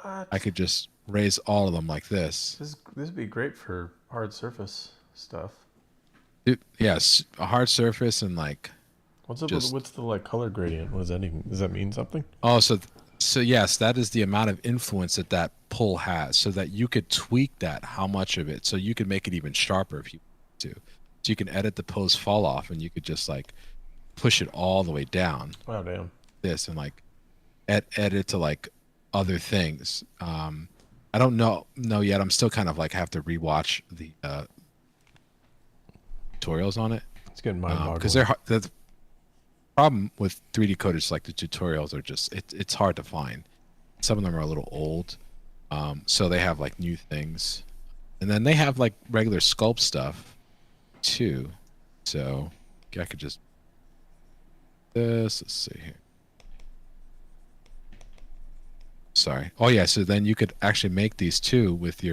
I could just raise all of them like this. This would be great for hard surface stuff. Yes, a hard surface and like. What's the like color gradient? What does that even? Does that mean something? Oh, so yes, that is the amount of influence that pull has, so that you could tweak that, how much of it, so you could make it even sharper if you want to. So you can edit the pose fall off, and you could just like push it all the way down. Wow, damn. This and like edit to like other things. I don't know yet. I'm still kind of like have to rewatch the tutorials on it. It's getting mind-boggling. Because the problem with 3D code is like the tutorials are just it's hard to find. Some of them are a little old, so they have like new things, and then they have like regular sculpt stuff too. So I could just let's see here. Sorry. Oh yeah. So then you could actually make these too with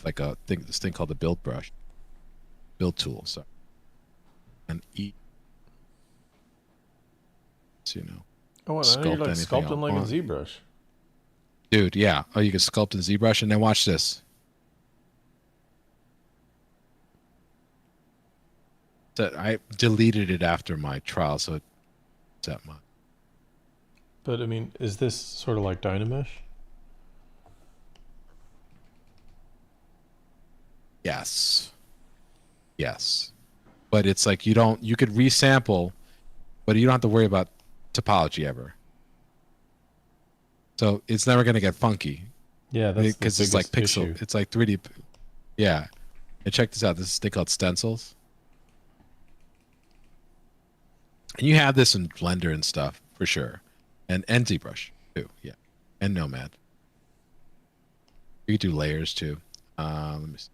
like this thing called the build tool. So and you know. Oh, I know you're like sculpting like in ZBrush. Dude, yeah. Oh, you can sculpt in ZBrush, and then watch this. I deleted it after my trial, so it's that much. But I mean, is this sort of like Dynamesh? Yes. Yes. But it's like you could resample, but you don't have to worry about topology ever. So it's never going to get funky. Yeah, that's the because it's like biggest pixel. issue. It's like 3D. Yeah. And check this out. This is a thing called stencils. And you have this in Blender and stuff for sure, and ZBrush too. Yeah, and Nomad. You could do layers too. Let me see.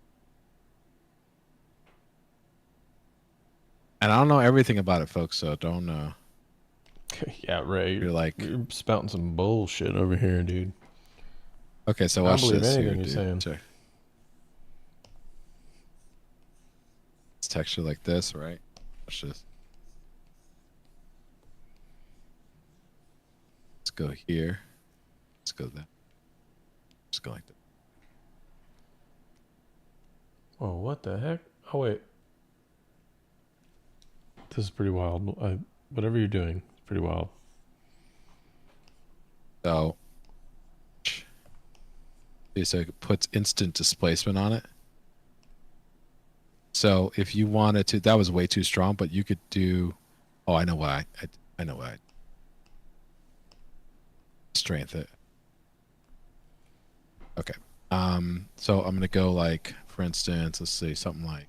And I don't know everything about it, folks. So don't. Yeah, Ray, You're like, you're spouting some bullshit over here, dude. okay, so I don't watch believe this anything here, you're saying. dude. Check. It's texture like this, right? Watch this. Let's go here. Let's go there. Let's go like that. Oh, what the heck? Oh, wait. This is pretty wild. Whatever you're doing, it's pretty wild. So, so it puts instant displacement on it. So if you wanted to, that was way too strong, but you could do. Oh, I know why. I know why. Strength it. Okay. So I'm gonna go like, for instance, let's see something like,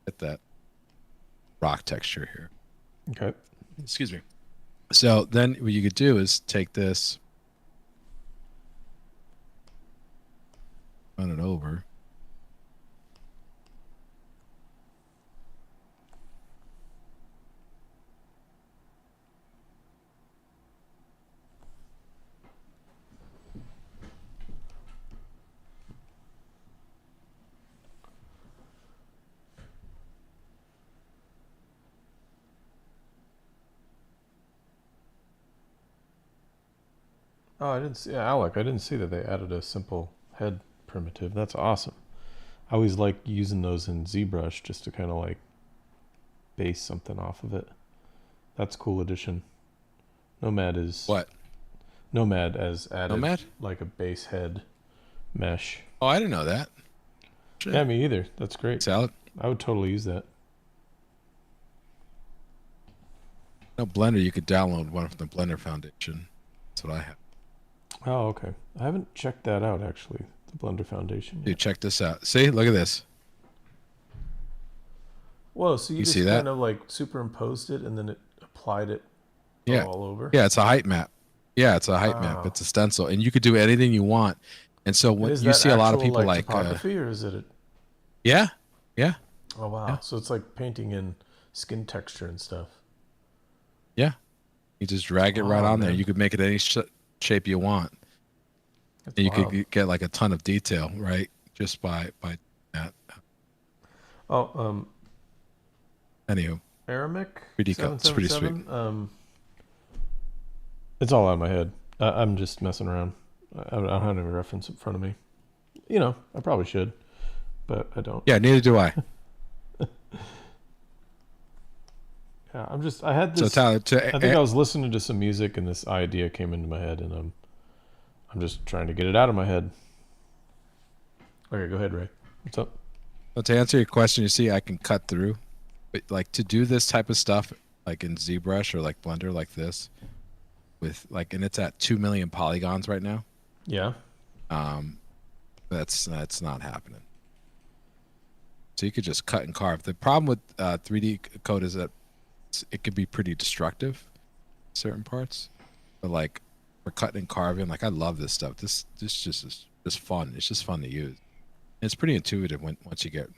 get that rock texture here. Okay. Excuse me. So then what you could do is take this, run it over. Oh, I didn't see, yeah, Alec, I didn't see that they added a simple head primitive. That's awesome. I always like using those in ZBrush just to kind of like base something off of it. That's a cool addition. Nomad is What? Nomad has added Nomad? like a base head mesh. Oh, I didn't know that. Shit. Yeah, me either. That's great. Salad. I would totally use that. No Blender, you could download one from the Blender Foundation. That's what I have. Oh, okay. I haven't checked that out actually. The Blender Foundation. Dude, check this out. See, look at this. Whoa, so you just see that? kind of like superimposed it and then it applied it Yeah. all over? Yeah, it's a height map. Yeah, it's a height map. Wow. It's a stencil, and you could do anything you want. And so when Is you that see a lot of actual, people like, topography, or is it? yeah, yeah, Oh wow! Yeah. So it's like painting in skin texture and stuff. yeah. You just drag it right Wow, on there. man. You could make it any shape you want, That's and you wild. could get like a ton of detail, right? Just by that. Oh, Anywho, Aramic 3D cut. It's pretty sweet. 777. It's all out of my head. I'm just messing around. I don't have any reference in front of me. You know, I probably should, but I don't. Yeah, neither do I. Yeah, I had So this. Tyler, I think I was listening to some music and this idea came into my head, and I'm just trying to get it out of my head. Okay, go ahead, Ray. What's up? to answer your question, you see, I can cut through, but like to do this type of stuff, like in ZBrush or like Blender, like this, with like, and it's at 2 million polygons right now. Yeah. That's not happening. So you could just cut and carve. The problem with 3D code is that it could be pretty destructive, certain parts. But like for cutting and carving, like I love this stuff. This just is just fun. It's just fun to use. And it's pretty intuitive once you get.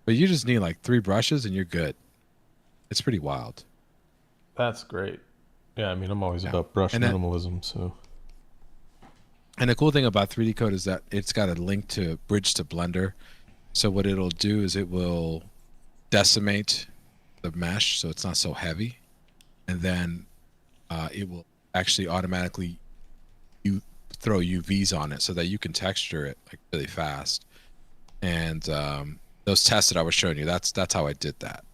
But you just need like 3 brushes and you're good. It's pretty wild. That's great. Yeah, I mean, I'm always Yeah. about brush And then- minimalism, so. And the cool thing about 3D code is that it's got a link to bridge to Blender. So what it'll do is it will decimate the mesh so it's not so heavy, and then it will actually automatically throw UVs on it so that you can texture it like really fast. And those tests that I was showing you, that's how I did that.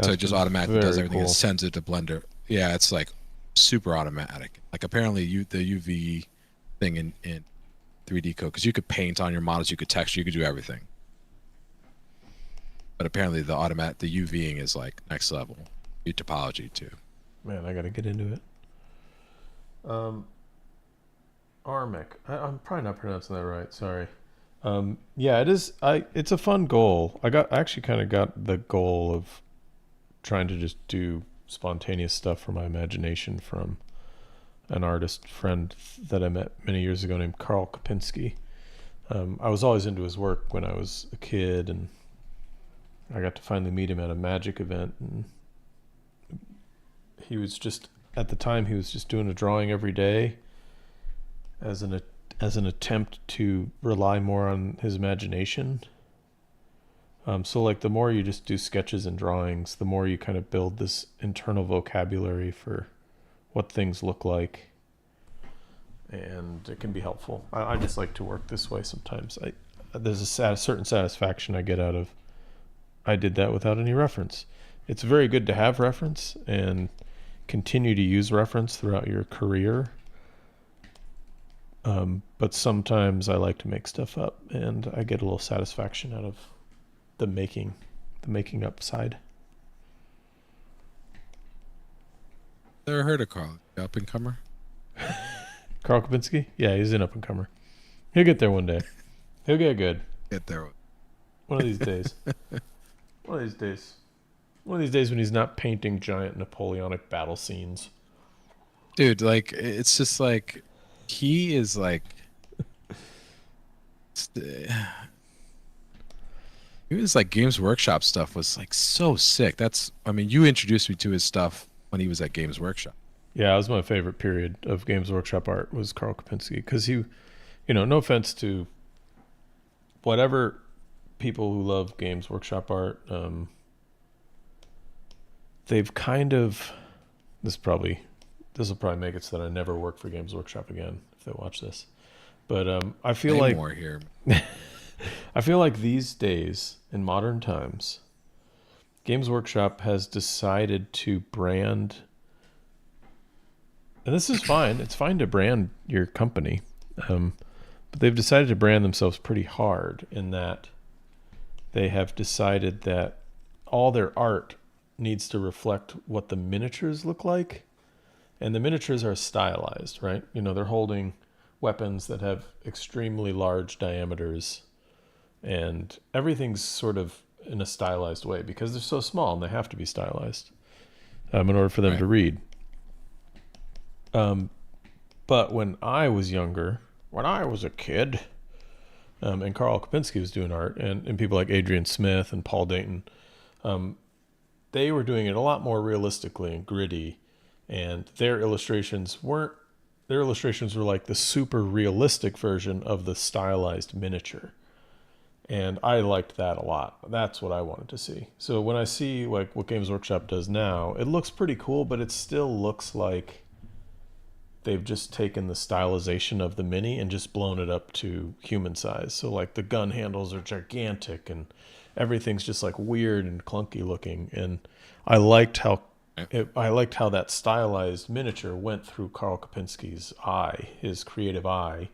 So it just automatically does everything and sends it to Blender. Yeah, it's like super automatic. Like apparently the UV thing in 3D code, because you could paint on your models, you could texture, you could do everything. But apparently the UVing is like next level. Topology too. Man, I gotta get into it. Um, Armic. I'm probably not pronouncing that right. Sorry. Yeah, it is. It's a fun goal. I actually kind of got the goal of trying to just do spontaneous stuff from my imagination from an artist friend that I met many years ago named Karl Kopinski. I was always into his work when I was a kid, and I got to finally meet him at a magic event. And he was just, at the time, he was just doing a drawing every day as an attempt to rely more on his imagination. So like the more you just do sketches and drawings, the more you kind of build this internal vocabulary for what things look like, and it can be helpful. I just like to work this way sometimes. There's a certain satisfaction I get out of, I did that without any reference. It's very good to have reference and continue to use reference throughout your career. But sometimes I like to make stuff up, and I get a little satisfaction out of the making up side. Never heard of Carl. Up and comer. Karl Kopinski? Yeah, he's an up and comer. He'll get there one day. He'll get good. Get there. One of these days. One of these days. One of these days when he's not painting giant Napoleonic battle scenes. Dude, like, it's just like, he is like, he was like Games Workshop stuff was like so sick. I mean, you introduced me to his stuff when he was at Games Workshop. Yeah, it was my favorite period of Games Workshop art was Karl Kopinski, because he, no offense to whatever people who love Games Workshop art, they've kind of, this will probably make it so that I never work for Games Workshop again if they watch this. But I feel like more here. I feel like these days in modern times, Games Workshop has decided to brand, and this is fine. It's fine to brand your company, but they've decided to brand themselves pretty hard in that they have decided that all their art needs to reflect what the miniatures look like. And the miniatures are stylized, right? They're holding weapons that have extremely large diameters, and everything's sort of in a stylized way because they're so small and they have to be stylized in order for them to read. But when I was younger, when I was a kid, and Karl Kopinski was doing art, and people like Adrian Smith and Paul Dayton, they were doing it a lot more realistically and gritty, and their illustrations were like the super realistic version of the stylized miniature. And I liked that a lot. That's what I wanted to see. So when I see like what Games Workshop does now, it looks pretty cool, but it still looks like they've just taken the stylization of the mini and just blown it up to human size. So like the gun handles are gigantic and everything's just like weird and clunky looking. And I liked how that stylized miniature went through Karl Kopinski's eye, his creative eye,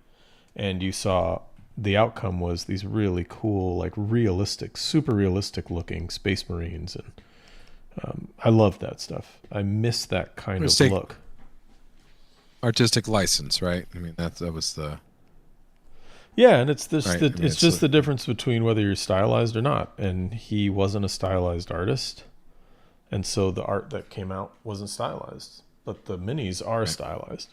and you saw the outcome was these really cool, like realistic, super realistic looking Space Marines, and I love that stuff. I miss that kind of look. Artistic license, right? I mean, that was the. Yeah, and it's this. Right? It's just the difference between whether you're stylized or not. And he wasn't a stylized artist, and so the art that came out wasn't stylized. But the minis are stylized.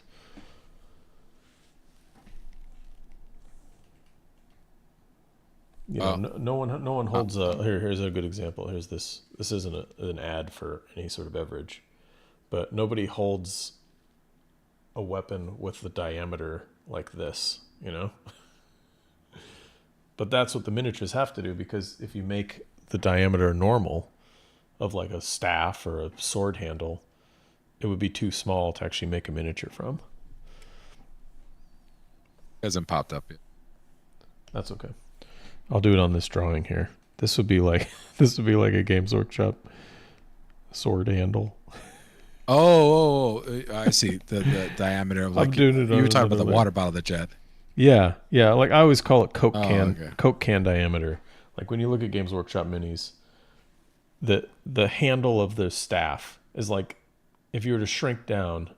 No one holds a. Here's a good example. Here's this. This isn't an ad for any sort of beverage, but nobody holds a weapon with the diameter like this, But that's what the miniatures have to do, because if you make the diameter normal of like a staff or a sword handle, it would be too small to actually make a miniature from. Hasn't popped up yet. That's okay. I'll do it on this drawing here. This would be like a Games Workshop sword handle. Oh, I see the diameter of, like, I'm doing it. You were talking about the water bottle that you had. Yeah. Like I always call it Coke can diameter. Like when you look at Games Workshop minis, the handle of the staff is like, if you were to shrink down,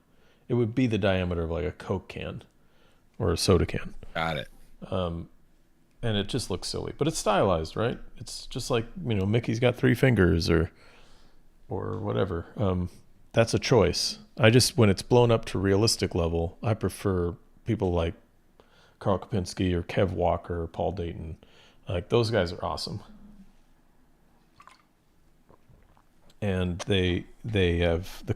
it would be the diameter of like a Coke can or a soda can. Got it. And it just looks silly, but it's stylized, right? It's just like, you know, Mickey's got 3 fingers or whatever. That's a choice. I just, when it's blown up to realistic level, I prefer people like Karl Kopinski or Kev Walker or Paul Dayton. Like, those guys are awesome. And the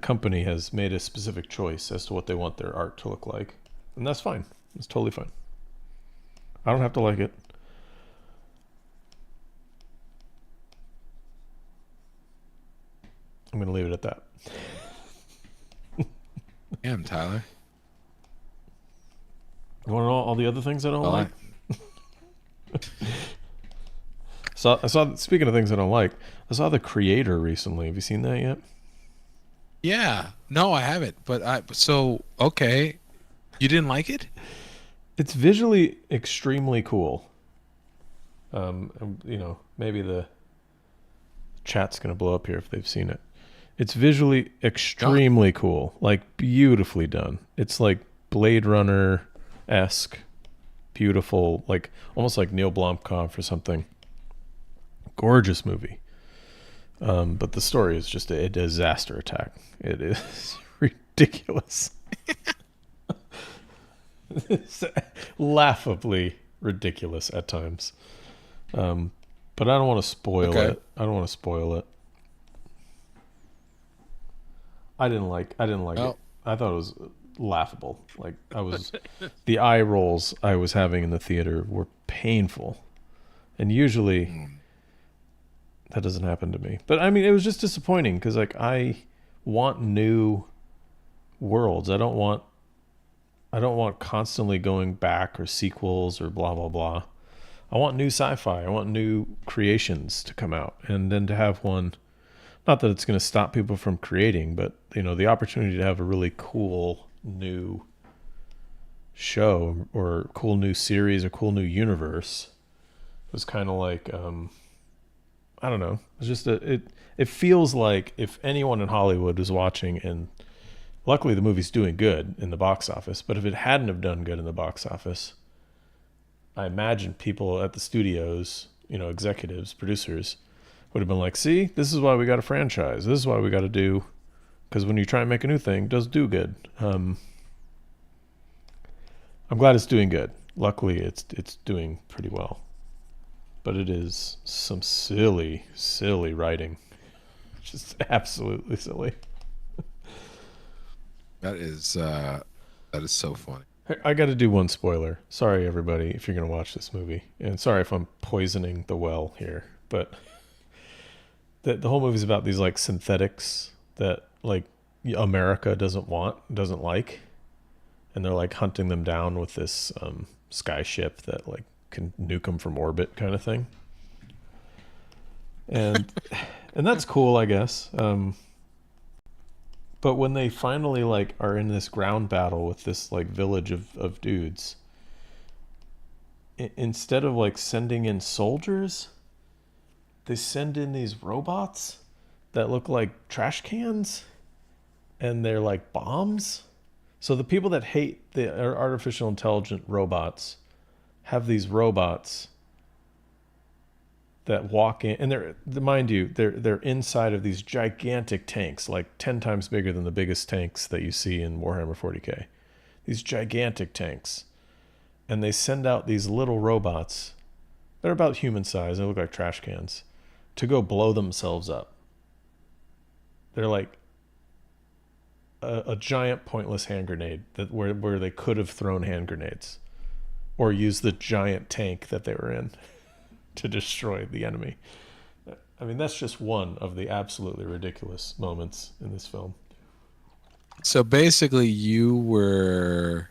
company has made a specific choice as to what they want their art to look like. And that's fine. It's totally fine. I don't have to like it. I'm going to leave it at that. Damn, Tyler. You want to know all the other things I don't like? I saw, speaking of things I don't like, I saw The Creator recently. Have you seen that yet? Yeah. No, I haven't. But okay. You didn't like it? It's visually extremely cool. You know, maybe the chat's going to blow up here if they've seen it. It's visually extremely cool, like beautifully done. It's like Blade Runner-esque, beautiful, like almost like Neil Blomkamp or something. Gorgeous movie. But the story is just a disaster attack. It is ridiculous. It's laughably ridiculous at times. But I don't want to spoil it. I don't want to spoil it. I didn't like it. I thought it was laughable. Like, the eye rolls I was having in the theater were painful. And usually that doesn't happen to me. But I mean, it was just disappointing because, like, I want new worlds. I don't want constantly going back or sequels or blah blah blah. I want new sci-fi. I want new creations to come out, and then to have one. Not that it's going to stop people from creating, but, you know, the opportunity to have a really cool new show or cool new series or cool new universe was kind of like, I don't know. It's just it feels like if anyone in Hollywood was watching, and luckily the movie's doing good in the box office, but if it hadn't have done good in the box office, I imagine people at the studios, you know, executives, producers, would have been like, see, this is why we got a franchise. This is why we got to do, because when you try and make a new thing, it does do good. I'm glad it's doing good. Luckily, it's doing pretty well. But it is some silly writing. Just absolutely silly. That is so funny. I got to do one spoiler. Sorry, everybody, if you're going to watch this movie. And sorry if I'm poisoning the well here. But the whole movie's about these, like, synthetics that, like, America doesn't like. And they're, like, hunting them down with this sky ship that, like, can nuke them from orbit kind of thing. And that's cool, I guess. But when they finally, like, are in this ground battle with this, like, village of dudes, instead of, like, sending in soldiers, they send in these robots that look like trash cans, and they're like bombs. So the people that hate the artificial intelligent robots have these robots that walk in, and they're inside of these gigantic tanks, like 10 times bigger than the biggest tanks that you see in Warhammer 40K. These gigantic tanks. And they send out these little robots. They're about human size. They look like trash cans, to go blow themselves up. They're like a giant pointless hand grenade where they could have thrown hand grenades or used the giant tank that they were in to destroy the enemy. I mean, that's just one of the absolutely ridiculous moments in this film. So basically you were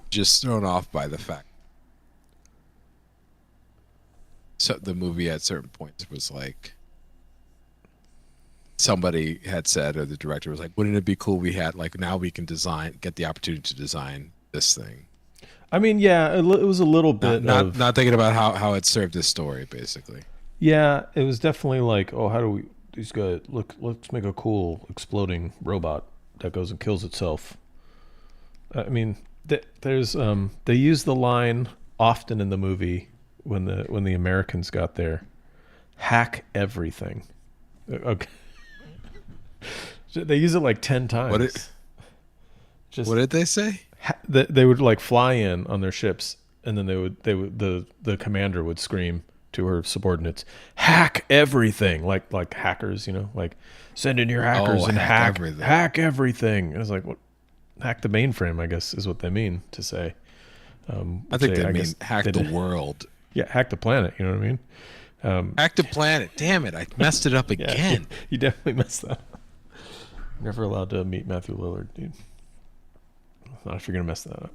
just thrown off by the fact so the movie at certain points was like, somebody had said, or the director was like, wouldn't it be cool we had, like, now we can get the opportunity to design this thing. I mean, yeah, it was a little bit not thinking about how it served this story, basically. Yeah, it was definitely like, oh, how do we He's got let's make a cool exploding robot that goes and kills itself. I mean, there's they use the line often in the movie when the Americans got there, hack everything. Okay. They use it like 10 times. What did they say? They would like fly in on their ships, and then the commander would scream to her subordinates, hack everything, like hackers, like send in your hackers and hack everything. And it's like, what? Hack the mainframe, I guess, is what they mean to say. I think they mean hack the world. Yeah, hack the planet. You know what I mean? Hack the planet. Damn it! I messed it up again. You definitely messed that up. Never allowed to meet Matthew Lillard, dude. Not if you're gonna mess that up.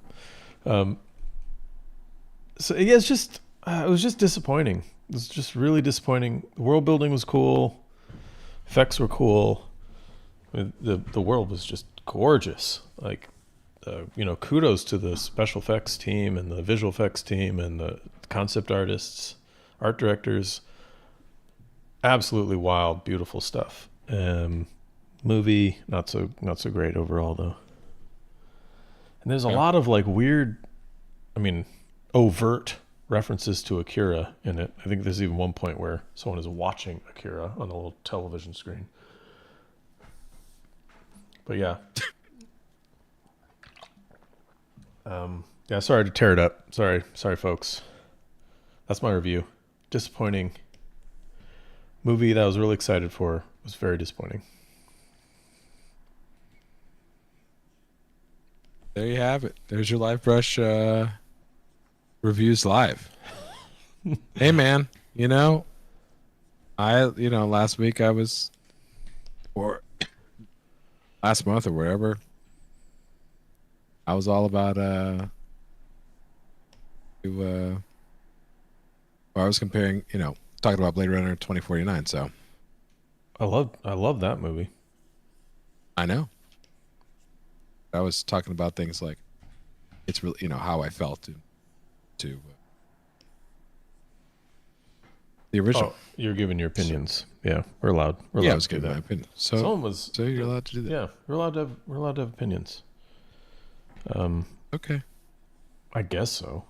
So yeah, it's just it was just disappointing. It was just really disappointing. The world building was cool, effects were cool. I mean, the world was just gorgeous. Like, kudos to the special effects team and the visual effects team and the concept artists, art directors. Absolutely wild, beautiful stuff. Movie not so great overall though. And there's a lot of like weird, overt references to Akira in it. I think there's even one point where someone is watching Akira on a little television screen. But yeah. Yeah, sorry to tear it up. Sorry folks. That's my review. Disappointing movie that I was really excited for was very disappointing. There you have it. There's your LiveBrush reviews live. Hey man, last week or last month or wherever, I was all about I was comparing, talking about Blade Runner 2049. So I love that movie. I know. I was talking about things like it's really, how I felt to the original. Oh, you're giving your opinions. Yeah, we're allowed. I was giving my opinion. So you're allowed to do that. Yeah, we're allowed to have opinions. Okay. I guess so.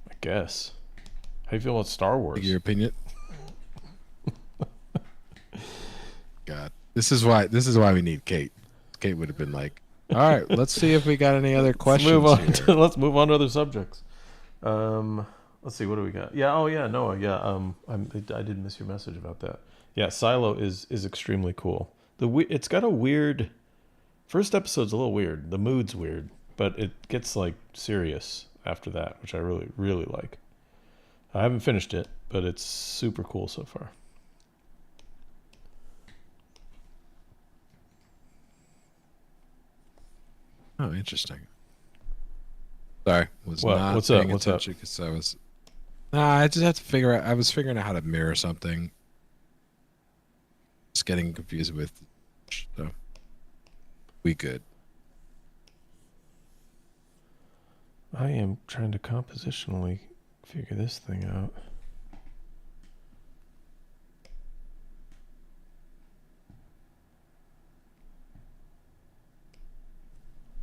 I guess. How do you feel about Star Wars? Your opinion. God, this is why we need Kate. Kate would have been like, all right, let's see if we got any other questions. Let's move on to other subjects. Let's see, what do we got? Yeah, Noah. Yeah, I did miss your message about that. Yeah, Silo is extremely cool. It's got a weird. First episode's a little weird. The mood's weird, but it gets like serious after that, which I really really like. I haven't finished it, but it's super cool so far. Oh, interesting. Sorry, what's up? What's up? Because I was. I just had to figure out. I was figuring out how to mirror something. Just getting confused with. So, we good. I am trying to compositionally figure this thing out.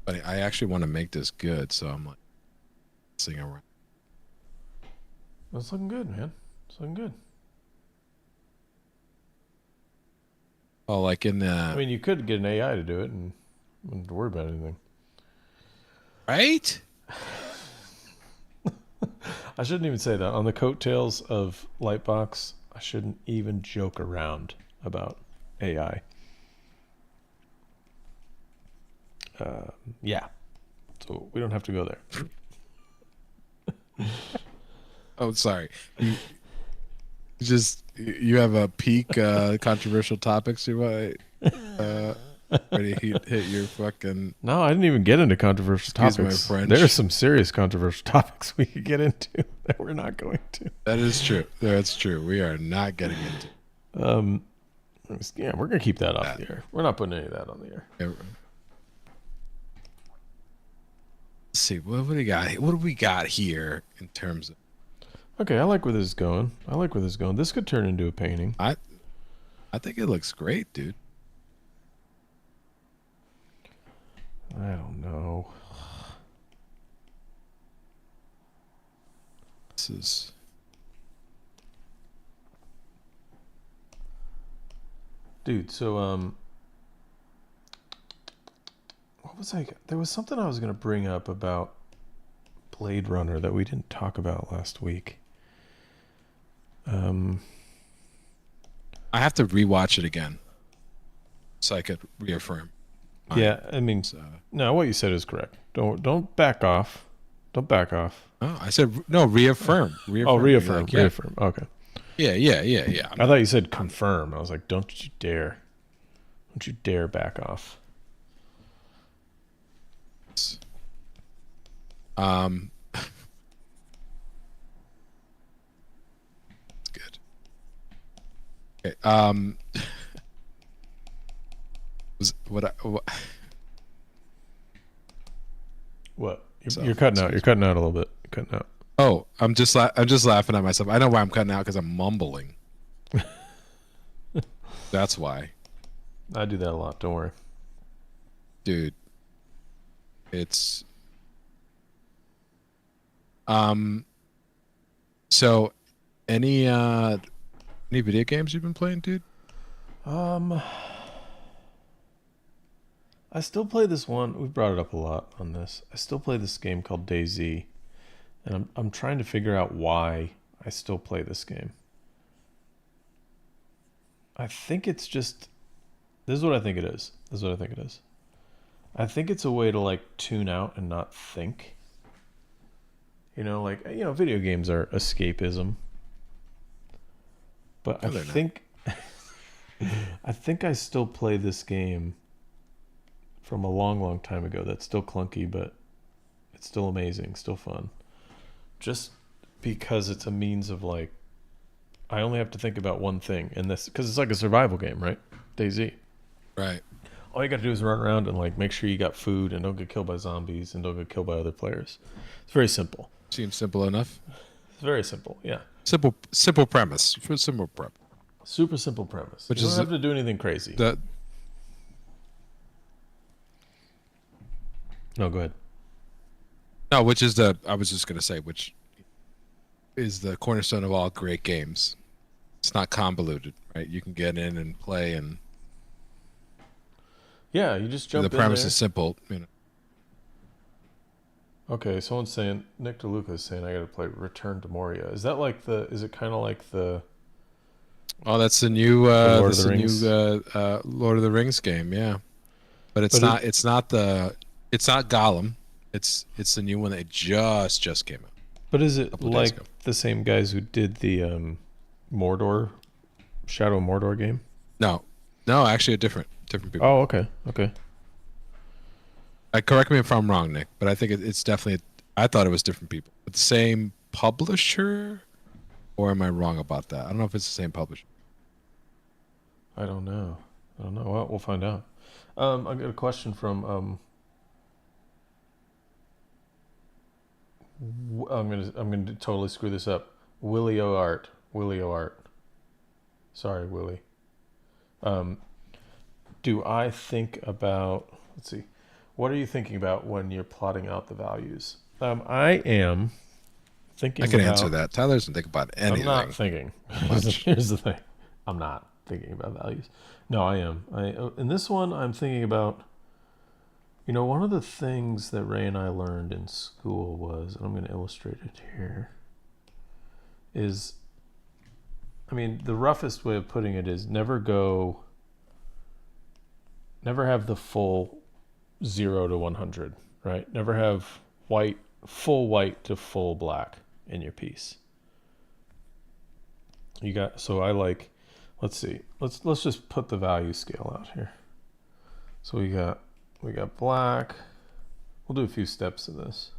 But I actually want to make this good, so I'm like, sing around. It's looking good, man. It's looking good. Oh, like in the. I mean, you could get an AI to do it and wouldn't worry about anything. Right? I shouldn't even say that. On the coattails of Lightbox, I shouldn't even joke around about AI. Yeah. So we don't have to go there. Oh, sorry. You have a peak controversial topics you might ready to hit your fucking. No, I didn't even get into controversial topics. My French. There are some serious controversial topics we could get into that we're not going to. That is true. That's true. We are not getting into. Yeah, we're gonna keep that off the air. We're not putting any of that on the air. Yeah. Let's see, what do we got? What do we got here in terms of? Okay, I like where this is going. This could turn into a painting. I I think it looks great, dude. I don't know. This is. Dude, so what was I? There was something I was gonna bring up about Blade Runner that we didn't talk about last week. I have to rewatch it again, so I could reaffirm. Yeah, I mean, So, no, what you said is correct. Don't back off. Don't back off. oh, I said no. Reaffirm. Oh, reaffirm. Like, yeah. Reaffirm. Okay. Yeah. I thought you said confirm. I was like, don't you dare. Don't you dare back off. It's good. Okay. Was What? So, You're cutting out. You're cutting out a little bit. You're cutting out. Oh, I'm just laughing at myself. I know why I'm cutting out, because I'm mumbling. That's why, I do that a lot. Don't worry. dude. It's So, any video games you've been playing, dude? I still play this one. We brought it up a lot on this. I still play this game called DayZ, and I'm trying to figure out why I still play this game. I think it's just. This is what I think it is. This is what I think it is. I think it's a way to like tune out and not think. Video games are escapism. But No, I they're not. think I think I still play this game from a long, long time ago. That's still clunky, but it's still amazing, still fun. Just because it's a means of like, I only have to think about one thing, and this because it's like a survival game, right? DayZ. Right. All you got to do is run around and like make sure you got food and don't get killed by zombies and don't get killed by other players. It's very simple. Seems simple enough. It's very simple. Yeah. Simple premise. For simple prep. Super simple premise. Which You is don't have to do anything crazy. The No, go ahead. No, I was just gonna say, which is the cornerstone of all great games. It's not convoluted, right? You can get in and play, and Yeah, you just jump the in premise there. is simple. Okay, someone's saying Nick DeLuca is saying I got to play Return to Moria. Is that like the? Is it kind of like the Oh, that's the new Lord of that's the the Rings? new Lord of the Rings game, yeah. But it's But not it's not Gollum. It's the new one that just came out is a it couple of days like ago. the same guys who did the Mordor, Shadow of Mordor game? No. No, actually different people. Oh, okay, okay. Correct me if I'm wrong, Nick, but I think it's definitely. I thought it was different people. But the same publisher, or am I wrong about that? I don't know if it's the same publisher. I don't know. Well, we'll find out. I got a question from I'm gonna totally screw this up. Willie O Art. Sorry, Willie. Do I think about? Let's see. What are you thinking about when you're plotting out the values? I am thinking. I can about, answer that. Tyler doesn't think about anything. I'm not thinking. much. Here's the thing. I'm not thinking about values. No, I am. In this one, I'm thinking about. One of the things that Ray and I learned in school was, and I'm going to illustrate it here, is, the roughest way of putting it is never have the full 0 to 100, right? Never have full white to full black in your piece. So I like, let's see, let's just put the value scale out here. So we got black. We'll do a few steps of this.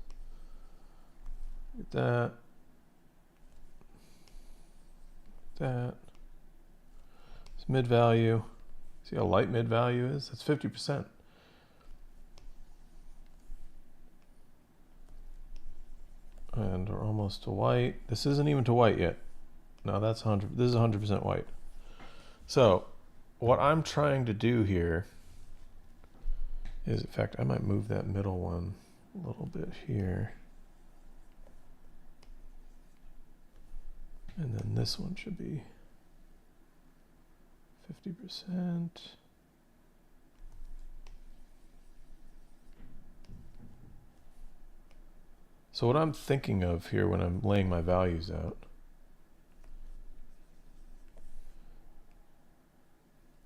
Get that. It's mid value. See how light mid value is? That's 50%. And we're almost to white. This isn't even to white yet. No, that's 100. This is 100% white. So what I'm trying to do here is, in fact, I might move that middle one a little bit here. And then this one should be 50%. So what I'm thinking of here when I'm laying my values out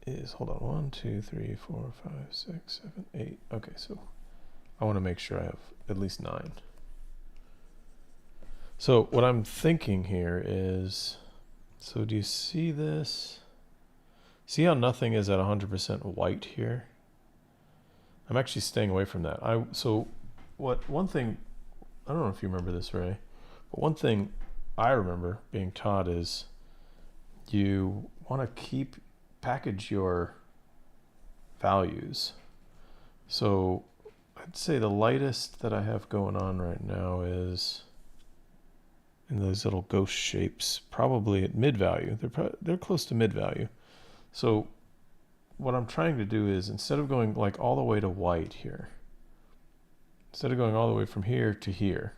is, hold on, 1, 2, 3, 4, 5, 6, 7, 8. Okay, so I want to make sure I have at least 9. So what I'm thinking here is, so do you see this? See how nothing is at 100% white here? I'm actually staying away from that. One thing, I don't know if you remember this, Ray, but one thing I remember being taught is you want to package your values. So I'd say the lightest that I have going on right now is in those little ghost shapes, probably at mid value. They're close to mid value. So what I'm trying to do is, instead of going like all the way to white here, instead of going all the way from here to here,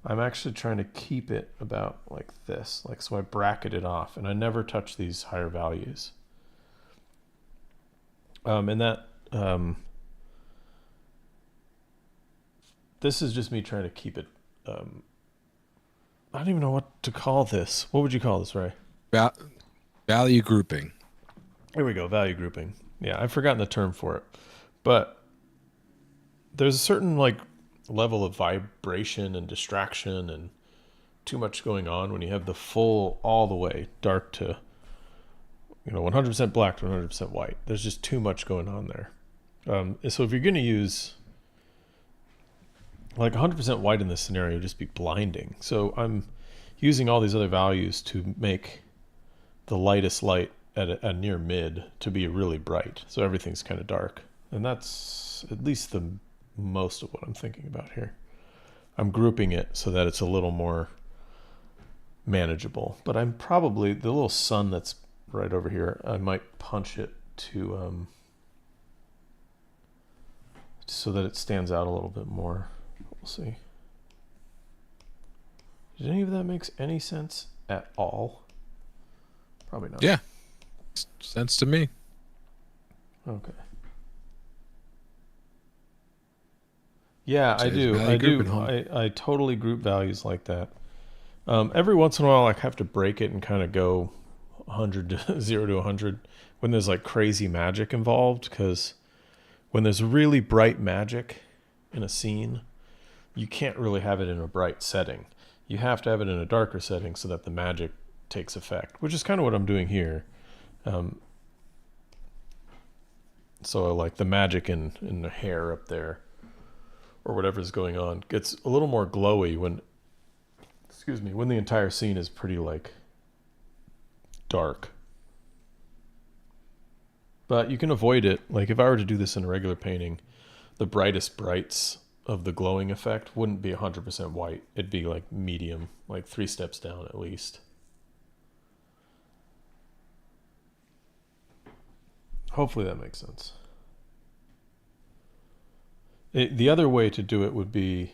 I'm actually trying to keep it about like this, like, so I bracket it off and I never touch these higher values. This is just me trying to keep it, I don't even know what to call this. What would you call this, Ray? Value grouping. Here we go, value grouping. Yeah, I've forgotten the term for it. But there's a certain like level of vibration and distraction and too much going on when you have the full, all the way dark to, 100% black to 100% white. There's just too much going on there. So if you're going to use like 100% white in this scenario, just be blinding. So I'm using all these other values to make the lightest light at a near mid to be really bright. So everything's kind of dark. And that's at least the most of what I'm thinking about here. I'm grouping it so that it's a little more manageable. But I'm probably, the little sun that's right over here, I might punch it to so that it stands out a little bit more. We'll see. Did any of that make any sense at all? Probably not. Yeah. Sense to me. Okay. Yeah, I do. I totally group values like that. Every once in a while, I have to break it and kind of go 100 to 0 to 100 when there's like crazy magic involved, because when there's really bright magic in a scene, you can't really have it in a bright setting. You have to have it in a darker setting so that the magic takes effect, which is kind of what I'm doing here. So like the magic in the hair up there or whatever's going on gets a little more glowy when the entire scene is pretty like dark. But you can avoid it. Like if I were to do this in a regular painting, the brightest brights of the glowing effect wouldn't be 100% white. It'd be like medium, like 3 steps down at least. Hopefully that makes sense. The other way to do it would be,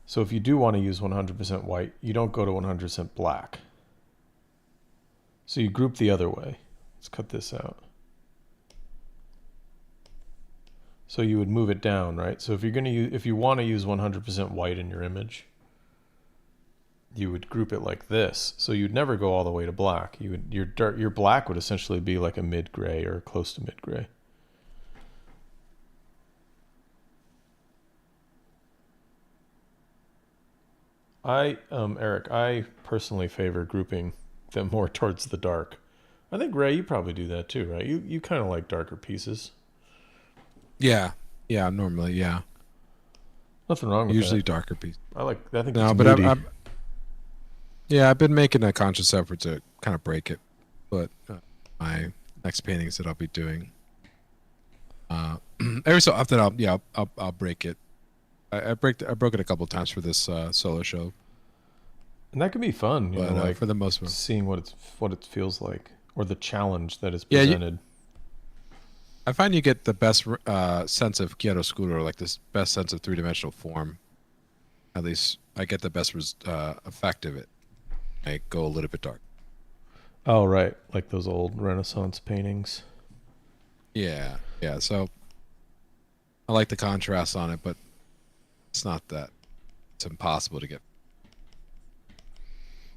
so if you do want to use 100% white, you don't go to 100% black. So you group the other way. Let's cut this out. So you would move it down, right? So if you want to use 100% white in your image, you would group it like this. So you'd never go all the way to black. Your black would essentially be like a mid gray or close to mid gray. Eric, I personally favor grouping them more towards the dark. I think Ray, you probably do that too, right? You kind of like darker pieces. Yeah, normally, yeah. Nothing wrong with Usually that. darker pieces. I think no, it's but moody. I've been making a conscious effort to kind of break it, but my next paintings that I'll be doing, every so often I'll break it. I broke it a couple of times for this solo show, And that can be fun, but like for the most part, seeing what it feels like or the challenge that is Yeah, presented. I find you get the best sense of chiaroscuro, like this best sense of three-dimensional form. At least I get the best effect of it. I go a little bit dark. Oh, right. Like those old Renaissance paintings. Yeah, yeah. So I like the contrast on it, but it's not that. It's impossible to get.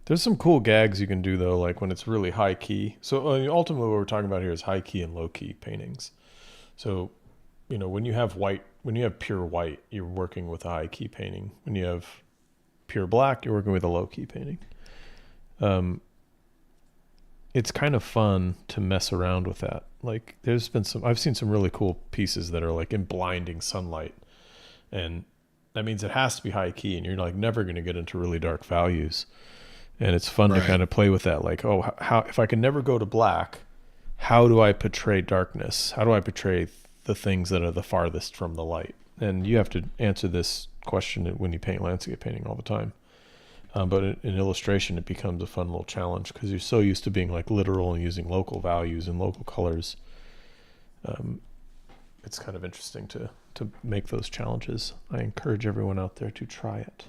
There's some cool gags you can do though, like when it's really high key. So ultimately, what we're talking about here is high key and low key paintings. So, you know, when you have pure white, you're working with a high key painting. When you have pure black, you're working with a low key painting. It's kind of fun to mess around with that. Like, I've seen some really cool pieces that are like in blinding sunlight, and that means it has to be high key, and you're like never going to get into really dark values. And it's fun to kind of play with that. Like, oh, how if I can never go to black, how do I portray darkness? How do I portray the things that are the farthest from the light? And you have to answer this question when you paint landscape painting all the time. But in illustration, it becomes a fun little challenge because you're so used to being like literal and using local values and local colors. It's kind of interesting to make those challenges. I encourage everyone out there to try it.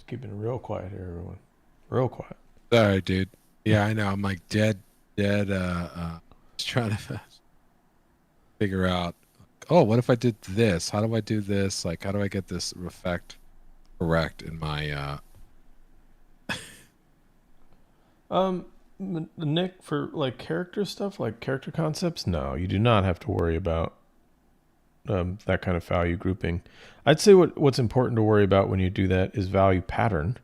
Keeping it real quiet here, everyone. Real quiet. Sorry, dude. Yeah, I know. I'm like dead. Just trying to figure out. Oh, what if I did this? How do I do this? Like, how do I get this effect correct in my? Nick, for like character stuff, like character concepts, no, you do not have to worry about that kind of value grouping. I'd say what's important to worry about when you do that is value pattern,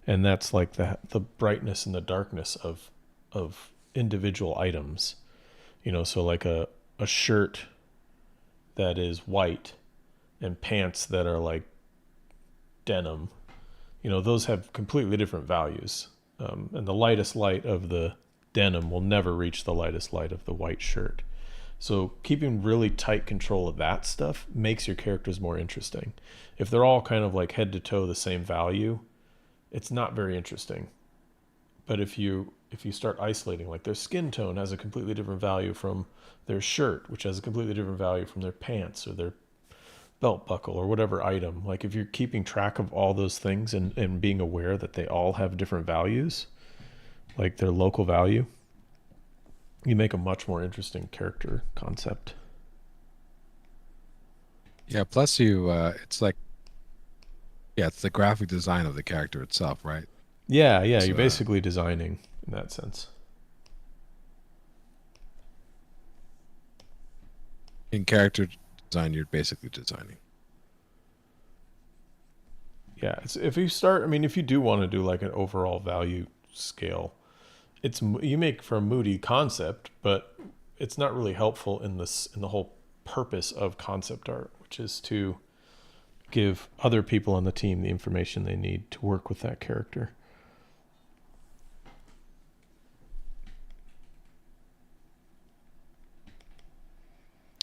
and that's like the brightness and the darkness of individual items. You know, so like a shirt that is white and pants that are like denim, you know, those have completely different values. And the lightest light of the denim will never reach the lightest light of the white shirt. So keeping really tight control of that stuff makes your characters more interesting. If they're all kind of like head to toe the same value, it's not very interesting. But if you start isolating, like their skin tone has a completely different value from their shirt, which has a completely different value from their pants or their belt buckle or whatever item. Like if you're keeping track of all those things and being aware that they all have different values, like their local value, you make a much more interesting character concept. Yeah. Plus, it's like, yeah, it's the graphic design of the character itself, right? Yeah. So, you're basically designing in that sense. In character design, you're basically designing. Yeah. If you do want to do like an overall value scale, you make for a moody concept, but it's not really helpful in the whole purpose of concept art, which is to give other people on the team the information they need to work with that character.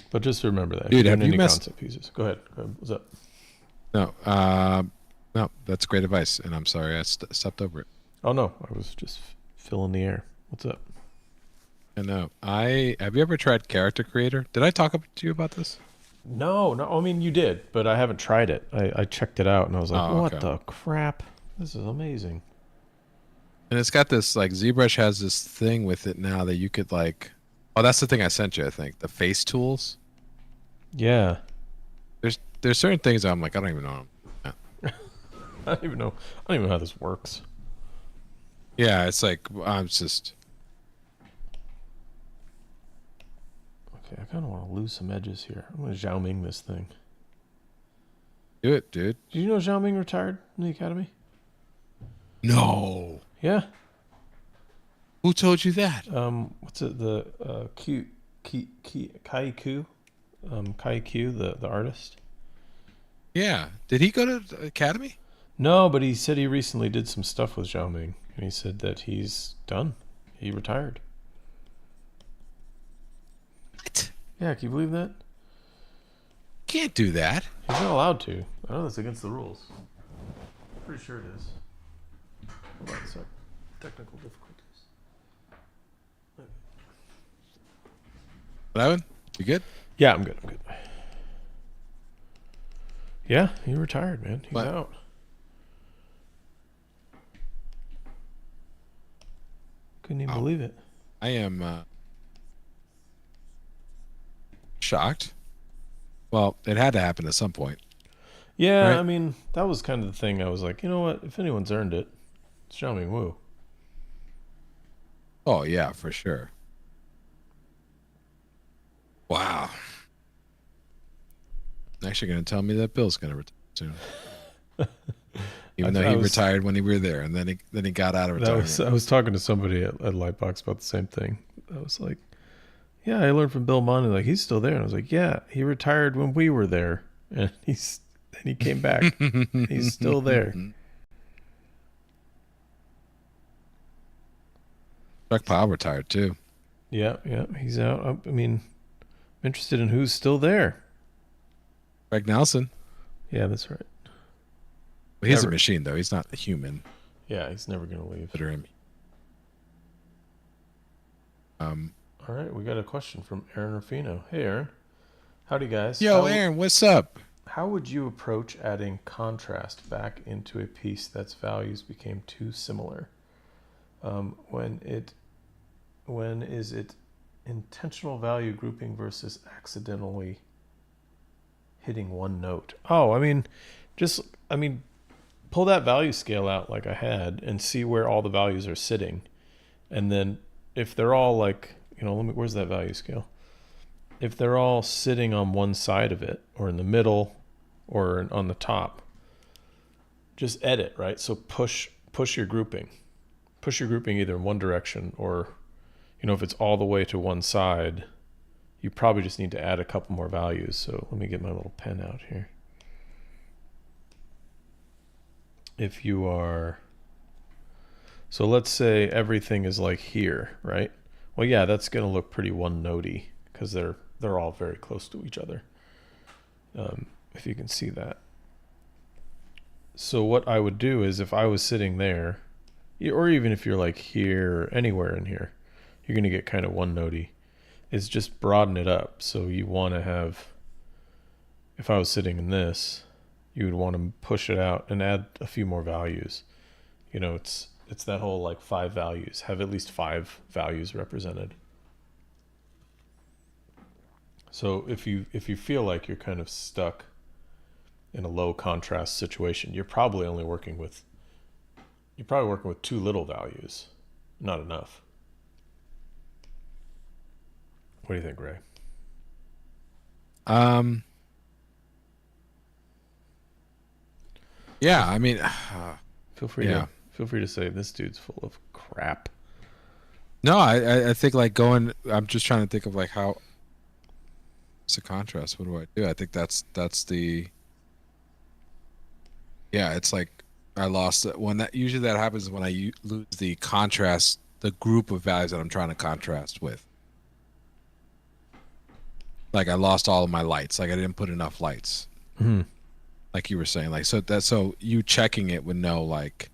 But just remember that. Dude, have you concept pieces? Go ahead. What's up? No, that's great advice, and I'm sorry I stepped over it. Oh no, I was just filling the air. What's up? I know. Have you ever tried Character Creator? Did I talk to you about this? No. I mean, you did, but I haven't tried it. I checked it out and I was like, what okay. the crap? This is amazing. And it's got this, like, ZBrush has this thing with it now that you could, like, oh, that's the thing I sent you, I think. The face tools. Yeah. There's certain things that I'm like, I don't even know. I don't even know how this works. Yeah, it's like, I'm just... Okay, I kind of want to lose some edges here. I'm going to Zhao Ming this thing. Do it, dude. Did you know Zhao Ming retired from the academy? No. Yeah. Who told you that? What's it? The Kai Q, the artist. Yeah. Did he go to the academy? No, but he said he recently did some stuff with Xiaoming, and he said that he's done. He retired. What? Yeah, can you believe that? Can't do that. He's not allowed to. I know that's against the rules. Pretty sure it is. Hold on a sec. Technical difficulties. What happened? You good? Yeah, I'm good. I'm good. Yeah, he retired, man. He's What? out. Couldn't even believe it. I am shocked. Well, it had to happen at some point. Yeah, Right? I mean, that was kind of the thing. I was like, you know what? If anyone's earned it, it's Xiaoming Wu. Oh, yeah, for sure. Wow. Actually going to tell me that Bill's going to retire soon. Even though he retired when we were there, and then he got out of retirement. I was talking to somebody at Lightbox about the same thing. I was like, yeah, I learned from Bill Money, like he's still there. And I was like, yeah, he retired when we were there, and he came back. He's still there. Chuck Powell retired too. Yeah, he's out. I mean, I'm interested in who's still there. Greg Nelson. Yeah, that's right. Well, he's a machine though. He's not a human. Yeah, he's never gonna leave. Consider him. All right, we got a question from Aaron Rufino. Hey, Aaron. Howdy, guys. Yo, Aaron, what's up? How would you approach adding contrast back into a piece that's values became too similar? When is it intentional value grouping versus accidentally hitting one note? Oh, I mean, pull that value scale out like I had and see where all the values are sitting. And then if they're all like, where's that value scale? If they're all sitting on one side of it or in the middle or on the top, just edit, right? So push your grouping. Push your grouping either in one direction or, if it's all the way to one side, you probably just need to add a couple more values. So let me get my little pen out here. If you are, so let's say everything is like here, right? Well, yeah, that's going to look pretty one-notey because they're all very close to each other. If you can see that. So what I would do is if I was sitting there, or even if you're like here or anywhere in here, you're going to get kind of one-notey. Is just broaden it up. So you want to have, if I was sitting in this, you would want to push it out and add a few more values. It's that whole like 5 values. Have at least 5 values represented. So if you feel like you're kind of stuck in a low contrast situation, you're probably working with too little values, not enough. What do you think, Ray? Yeah, I mean, feel free to say this dude's full of crap. No, I think like I'm just trying to think of like how it's a contrast. What do I do? I think that's the, yeah, it's like I lost it when usually that happens when I lose the contrast, the group of values that I'm trying to contrast with. Like I lost all of my lights. Like I didn't put enough lights. Mm-hmm. Like you were saying, like so you checking it would know like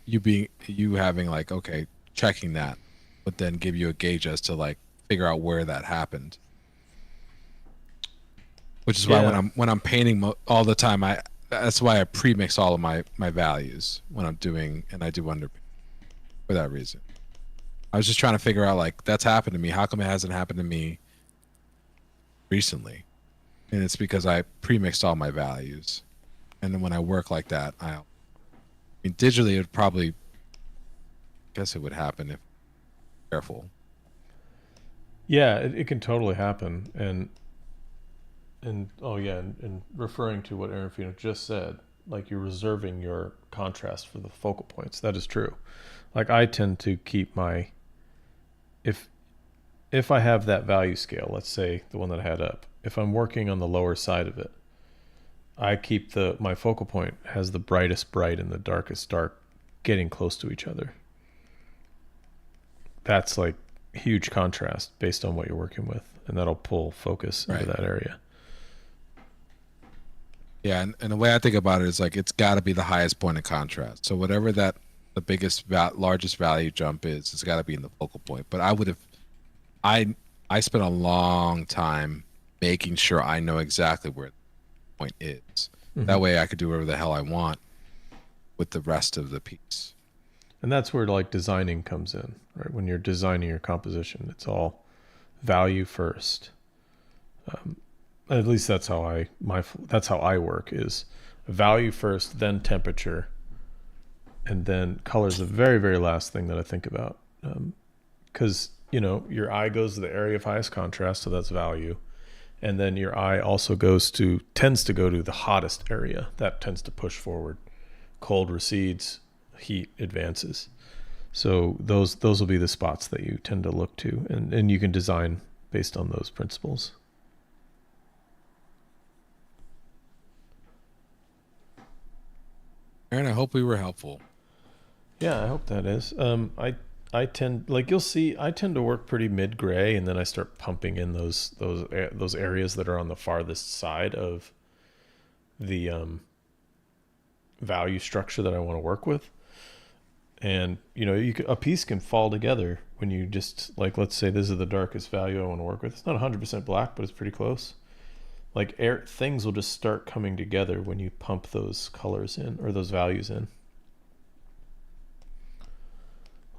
you having like, okay, checking that would then give you a gauge as to like figure out where that happened. Which is why when I'm painting all the time, that's why I pre-mix all of my values when I'm doing, and I do underpaint for that reason. I was just trying to figure out like that's happened to me. How come it hasn't happened to me recently? And it's because I pre-mixed all my values, and then when I work like that, I mean digitally it would probably, I guess it would happen if careful. Yeah, it can totally happen, and oh yeah, and referring to what Aaron Fino just said, like you're reserving your contrast for the focal points. That is true. Like I tend to keep my, if I have that value scale, let's say the one that I had up, if I'm working on the lower side of it, I keep my focal point has the brightest bright and the darkest dark getting close to each other. That's like huge contrast based on what you're working with, and that'll pull focus into that area. Yeah, and the way I think about it is like it's got to be the highest point of contrast. So whatever the biggest largest value jump is, it's got to be in the focal point. But I spent a long time making sure I know exactly where the point is. Mm-hmm. That way I could do whatever the hell I want with the rest of the piece. And that's where like designing comes in, right? When you're designing your composition, it's all value first. At least that's how I work, is value first, then temperature, and then color is the very, very last thing that I think about. Because your eye goes to the area of highest contrast, so that's value. And then your eye also tends to go to the hottest area. That tends to push forward. Cold recedes, heat advances. So those will be the spots that you tend to look to, and you can design based on those principles. Aaron, I hope we were helpful. Yeah, I hope that is. I tend, like you'll see, I tend to work pretty mid-gray, and then I start pumping in those areas that are on the farthest side of the value structure that I want to work with. And a piece can fall together when you just, like, let's say this is the darkest value I want to work with. It's not 100% black, but it's pretty close. Like things will just start coming together when you pump those colors in, or those values in.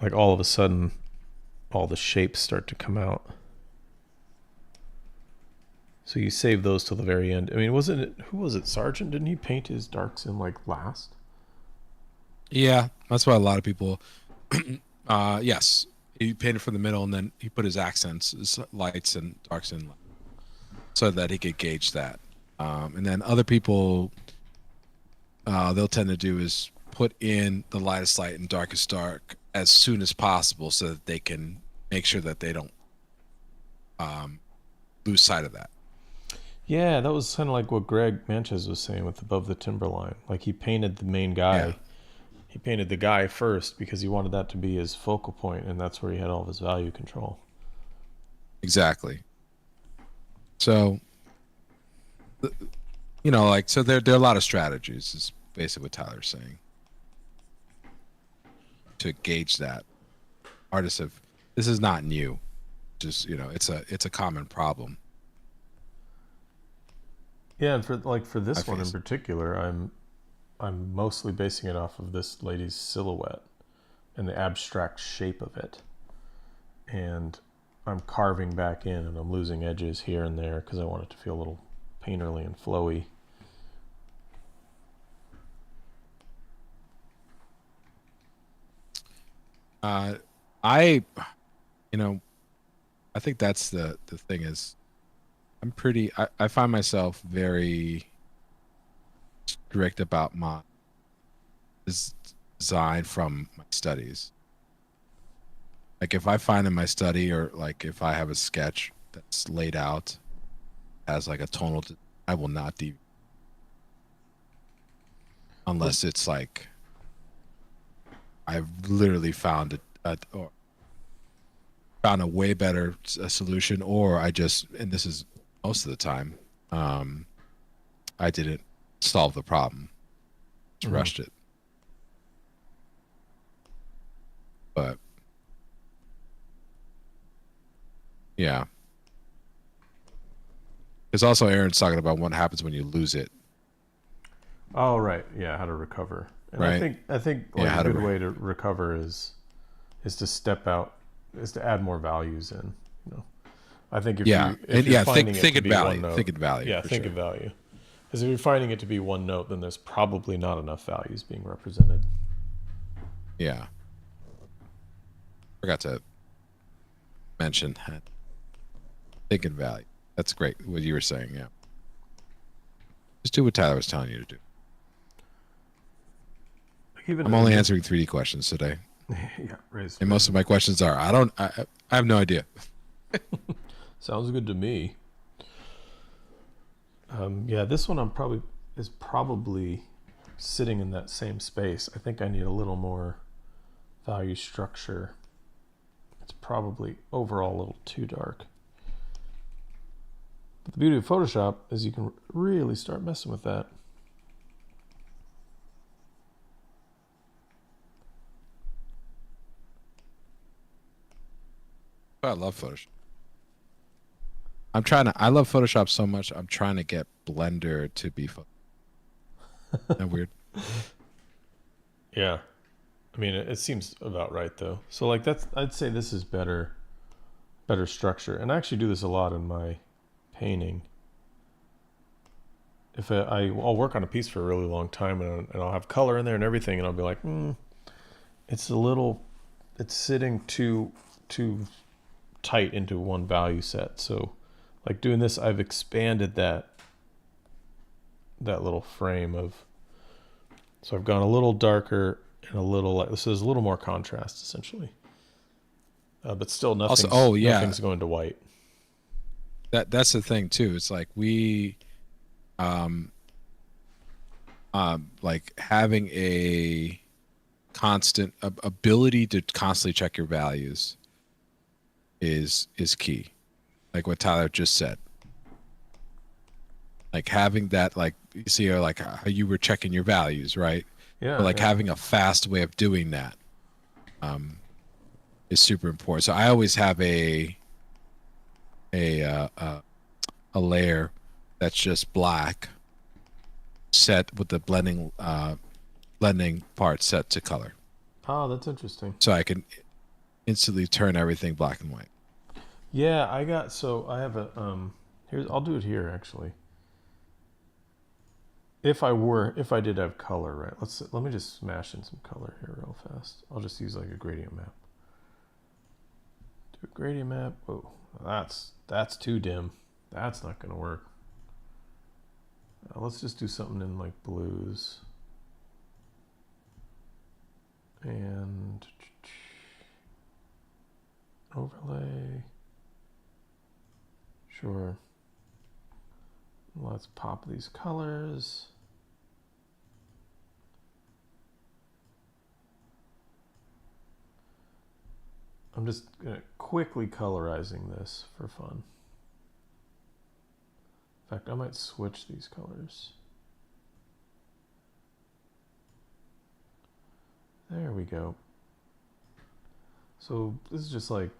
Like all of a sudden, all the shapes start to come out. So you save those till the very end. I mean, who was it? Sargent? Didn't he paint his darks in like last? Yeah, that's why a lot of people. Yes, he painted from the middle, and then he put his accents, his lights and darks in, so that he could gauge that. And then other people, they'll tend to do is put in the lightest light and darkest dark as soon as possible, so that they can make sure that they don't lose sight of that. Yeah, that was kind of like what Greg Manches was saying with Above the Timberline. Like he painted the main guy. Yeah. He painted the guy first because he wanted that to be his focal point, and that's where he had all of his value control. Exactly. So, so there are a lot of strategies, is basically what Tyler's saying, to gauge that. Artists this is not new. Just, it's a common problem. Yeah, and for this one in particular, I'm mostly basing it off of this lady's silhouette and the abstract shape of it. And I'm carving back in, and I'm losing edges here and there because I want it to feel a little painterly and flowy. I think that's the thing is, I find myself very strict about my design from my studies. Like if I find in my study, or like if I have a sketch that's laid out as like a tonal, I will not deviate unless it's like I've literally found a way better solution, or and this is most of the time, I didn't solve the problem, just rushed it. But yeah, because also Aaron's talking about what happens when you lose it. Oh right, yeah, how to recover. And right. I think like a good way to recover is to step out, is to add more values in. I think if you're finding think in value. Think in value. Yeah, think in value. Because if you're finding it to be one note, then there's probably not enough values being represented. Yeah. Forgot to mention that. Think in value. That's great. What you were saying, yeah. Just do what Tyler was telling you to do. I'm only answering 3D questions today. Yeah, and most of my questions are, I have no idea. Sounds good to me. Yeah, this one I'm probably is probably sitting in that same space. I think I need a little more value structure. It's probably overall a little too dark. But the beauty of Photoshop is you can really start messing with that. I love Photoshop. I love Photoshop so much. I'm trying to get Blender to be that weird. Yeah. I mean, it seems about right though. So like I'd say this is better structure. And I actually do this a lot in my painting. If I'll work on a piece for a really long time and I'll have color in there and everything, and I'll be like, it's sitting too tight into one value set. So like doing this, I've expanded that little frame of, so I've gone a little darker and a little, this is a little more contrast essentially. But still nothing's going to white. That's the thing too. It's like we like having a constant ability to constantly check your values is key. Like what Tyler just said. Like having that, like you see, like how you were checking your values, right? Yeah. But like having a fast way of doing that is super important. So I always have a layer that's just black, set with the blending part set to color. Oh, that's interesting. So I can instantly turn everything black and white. Yeah, I have a I'll do it here actually. If I did have color, right? Let me just smash in some color here real fast. I'll just use like a gradient map. Do a gradient map. Oh, that's too dim. That's not gonna work. Let's just do something in like blues. And overlay. Sure. Let's pop these colors. I'm just quickly colorizing this for fun. In fact, I might switch these colors. There we go. So this is just like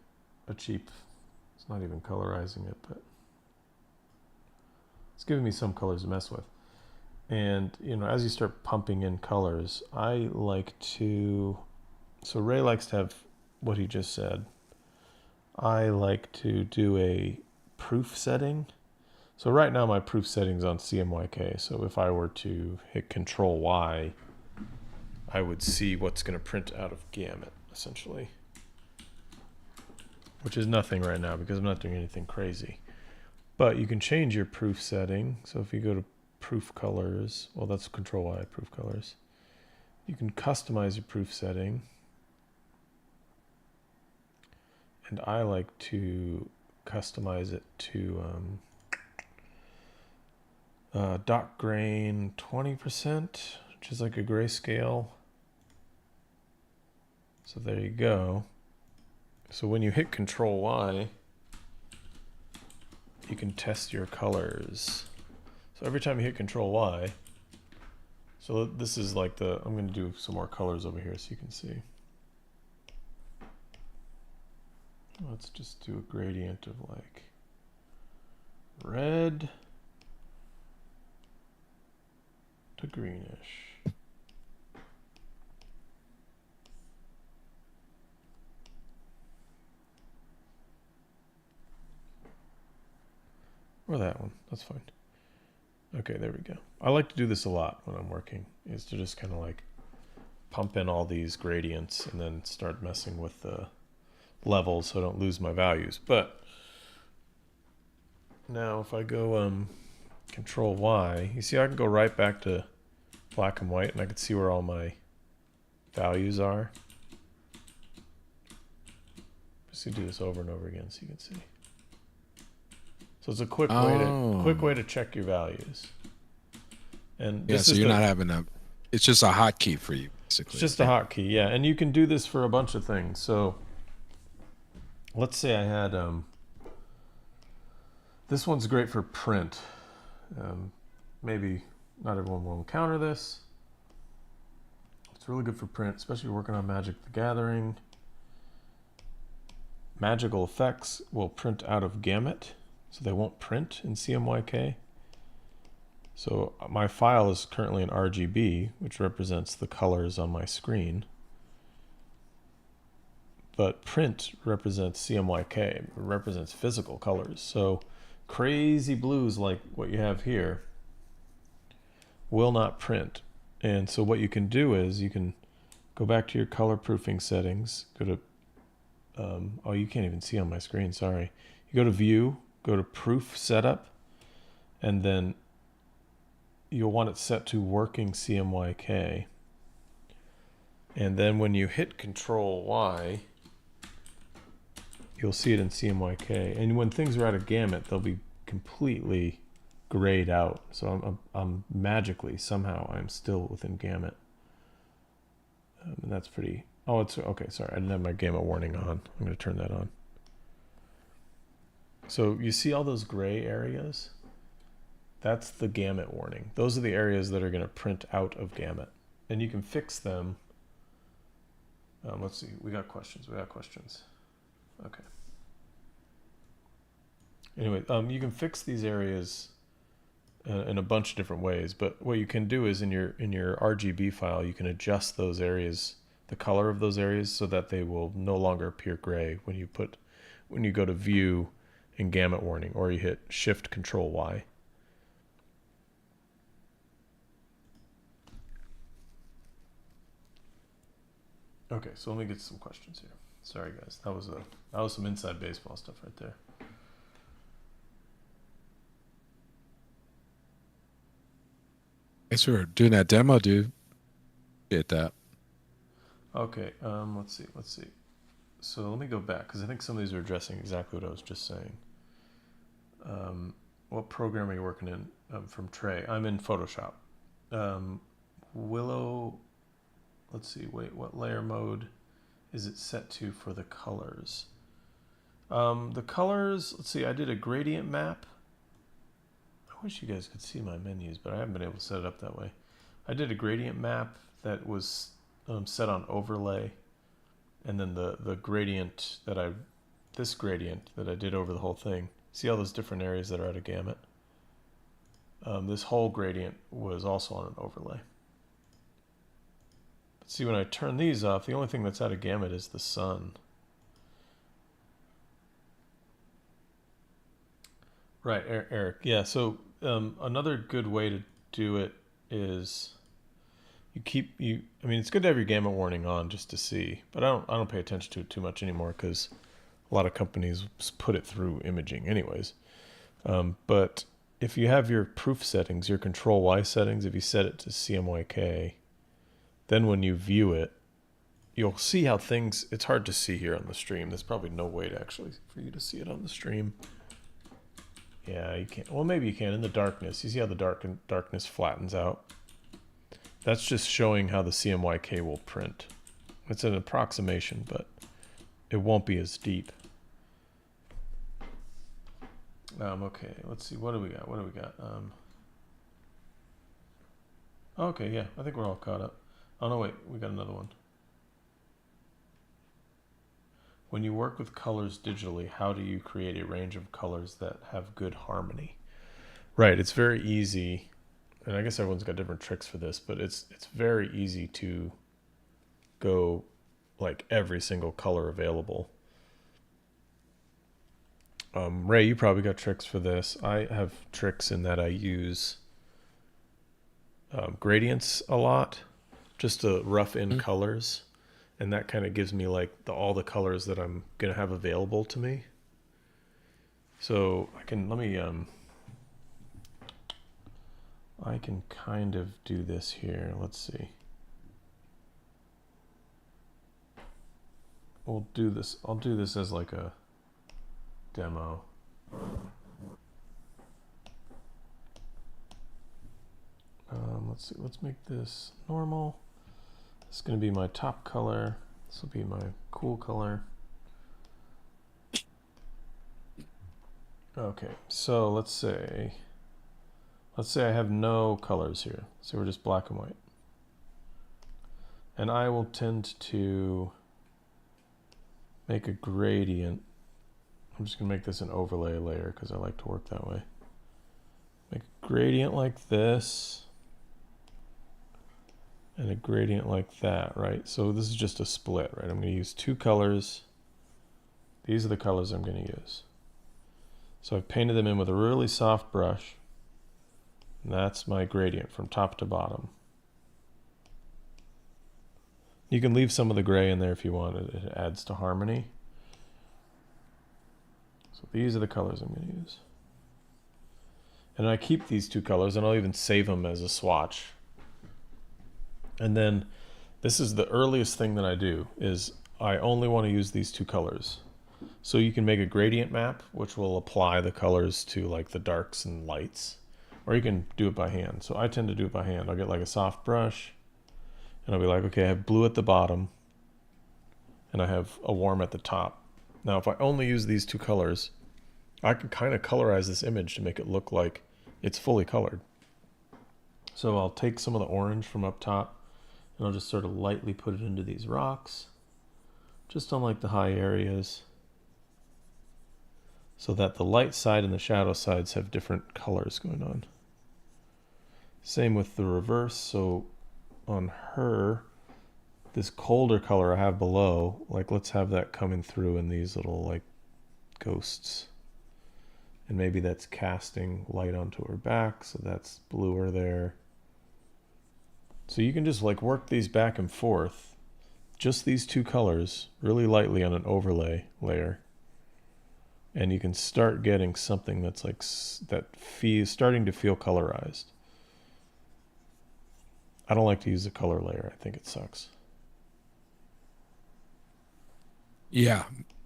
a cheap, it's not even colorizing it, but it's giving me some colors to mess with. And, as you start pumping in colors, I like to, so Ray likes to have what he just said. I like to do a proof setting. So right now my proof setting's on CMYK. So if I were to hit Control Y, I would see what's going to print out of Gamut, essentially. Which is nothing right now because I'm not doing anything crazy. But you can change your proof setting. So if you go to proof colors, well, that's Control Y, proof colors. You can customize your proof setting. And I like to customize it to dot grain 20%, which is like a grayscale. So there you go. So when you hit Control Y, you can test your colors. So every time you hit Control Y, so this is like I'm going to do some more colors over here so you can see. Let's just do a gradient of like red to greenish. Or that one, that's fine. Okay, there we go. I like to do this a lot when I'm working, is to just kind of like pump in all these gradients and then start messing with the levels so I don't lose my values. But now if I go Control Y, you see I can go right back to black and white and I can see where all my values are. Just gonna do this over and over again so you can see. So it's a quick way to check your values. And Yeah, this so is you're the not having a. It's just a hotkey for you, it's basically. just a hotkey, yeah. And you can do this for a bunch of things. So let's say I had this one's great for print. Maybe not everyone will encounter this. It's really good for print, especially working on Magic the Gathering. Magical effects will print out of Gamut, so they won't print in CMYK. So my file is currently in RGB, which represents the colors on my screen. But print represents CMYK, it represents physical colors. So crazy blues like what you have here will not print. And so what you can do is you can go back to your color proofing settings, go to, oh, you can't even see on my screen, sorry. You go to View, go to Proof Setup, and then you'll want it set to Working CMYK. And then when you hit Control Y, you'll see it in CMYK. And when things are out of Gamut, they'll be completely grayed out. So I'm magically, somehow, I'm still within Gamut. And that's pretty... Oh, it's... Okay, sorry. I didn't have my Gamut warning on. I'm going to turn that on. So you see all those gray areas? That's the Gamut warning. Those are the areas that are going to print out of Gamut. And you can fix them. Let's see. We got questions. Okay. Anyway, you can fix these areas in a bunch of different ways, but what you can do is in your RGB file, you can adjust those areas, the color of those areas, so that they will no longer appear gray when you go to View in Gamut warning, or you hit Shift Control Y. Okay, so let me get some questions here. Sorry guys, that was some inside baseball stuff right there. Thanks for doing that demo, dude. Get that. Okay, let's see. So let me go back, because I think some of these are addressing exactly what I was just saying. What program are you working in? From Trey. I'm in Photoshop. Willow, let's see, wait, what layer mode is it set to for the colors? The colors, let's see, I did a gradient map. I wish you guys could see my menus, but I haven't been able to set it up that way. I did a gradient map that was set on overlay, and then the gradient this gradient that I did over the whole thing. See all those different areas that are out of Gamut? This whole gradient was also on an overlay. But see, when I turn these off, the only thing that's out of Gamut is the sun. Right, Eric. Yeah, so another good way to do it is I mean, it's good to have your Gamut warning on just to see, but I don't pay attention to it too much anymore because a lot of companies put it through imaging anyways. But if you have your proof settings, your Control Y settings, if you set it to CMYK, then when you view it, you'll see how things, it's hard to see here on the stream. There's probably no way to actually, for you to see it on the stream. Yeah, you can't. Well, maybe you can in the darkness. You see how the darkness flattens out? That's just showing how the CMYK will print. It's an approximation, but it won't be as deep. Okay, let's see. What do we got? Okay, yeah, I think we're all caught up. Oh, no, wait. We got another one. When you work with colors digitally, how do you create a range of colors that have good harmony? Right, it's very easy, and I guess everyone's got different tricks for this, but it's very easy to go like every single color available. Ray, you probably got tricks for this. I have tricks in that I use gradients a lot, just to rough in colors. And that kind of gives me like all the colors that I'm going to have available to me. So I can kind of do this here. Let's see. I'll do this as like a demo. let's see. Let's make this normal. This is going to be my top color. This will be my cool color. Okay, so let's say I have no colors here. So we're just black and white. And I will tend to make a gradient. I'm just going to make this an overlay layer because I like to work that way. Make a gradient like this and a gradient like that, right? So this is just a split, right? I'm going to use two colors. These are the colors I'm going to use. So I've painted them in with a really soft brush. And that's my gradient from top to bottom. You can leave some of the gray in there if you want. It adds to harmony. So these are the colors I'm going to use. And I keep these two colors, and I'll even save them as a swatch. And then this is the earliest thing that I do, is I only want to use these two colors. So you can make a gradient map, which will apply the colors to like the darks and lights, or you can do it by hand. So I tend to do it by hand. I'll get like a soft brush, and I'll be like, okay, I have blue at the bottom, and I have a warm at the top. Now, if I only use these two colors, I can kind of colorize this image to make it look like it's fully colored. So I'll take some of the orange from up top, and I'll just sort of lightly put it into these rocks, just on like the high areas, so that the light side and the shadow sides have different colors going on. Same with the reverse. So on her, this colder color I have below, like let's have that coming through in these little like ghosts. And maybe that's casting light onto her back, so that's bluer there. So you can just like work these back and forth, just these two colors, really lightly on an overlay layer. And you can start getting something that's like, starting to feel colorized. I don't like to use the color layer. I think it sucks. Yeah,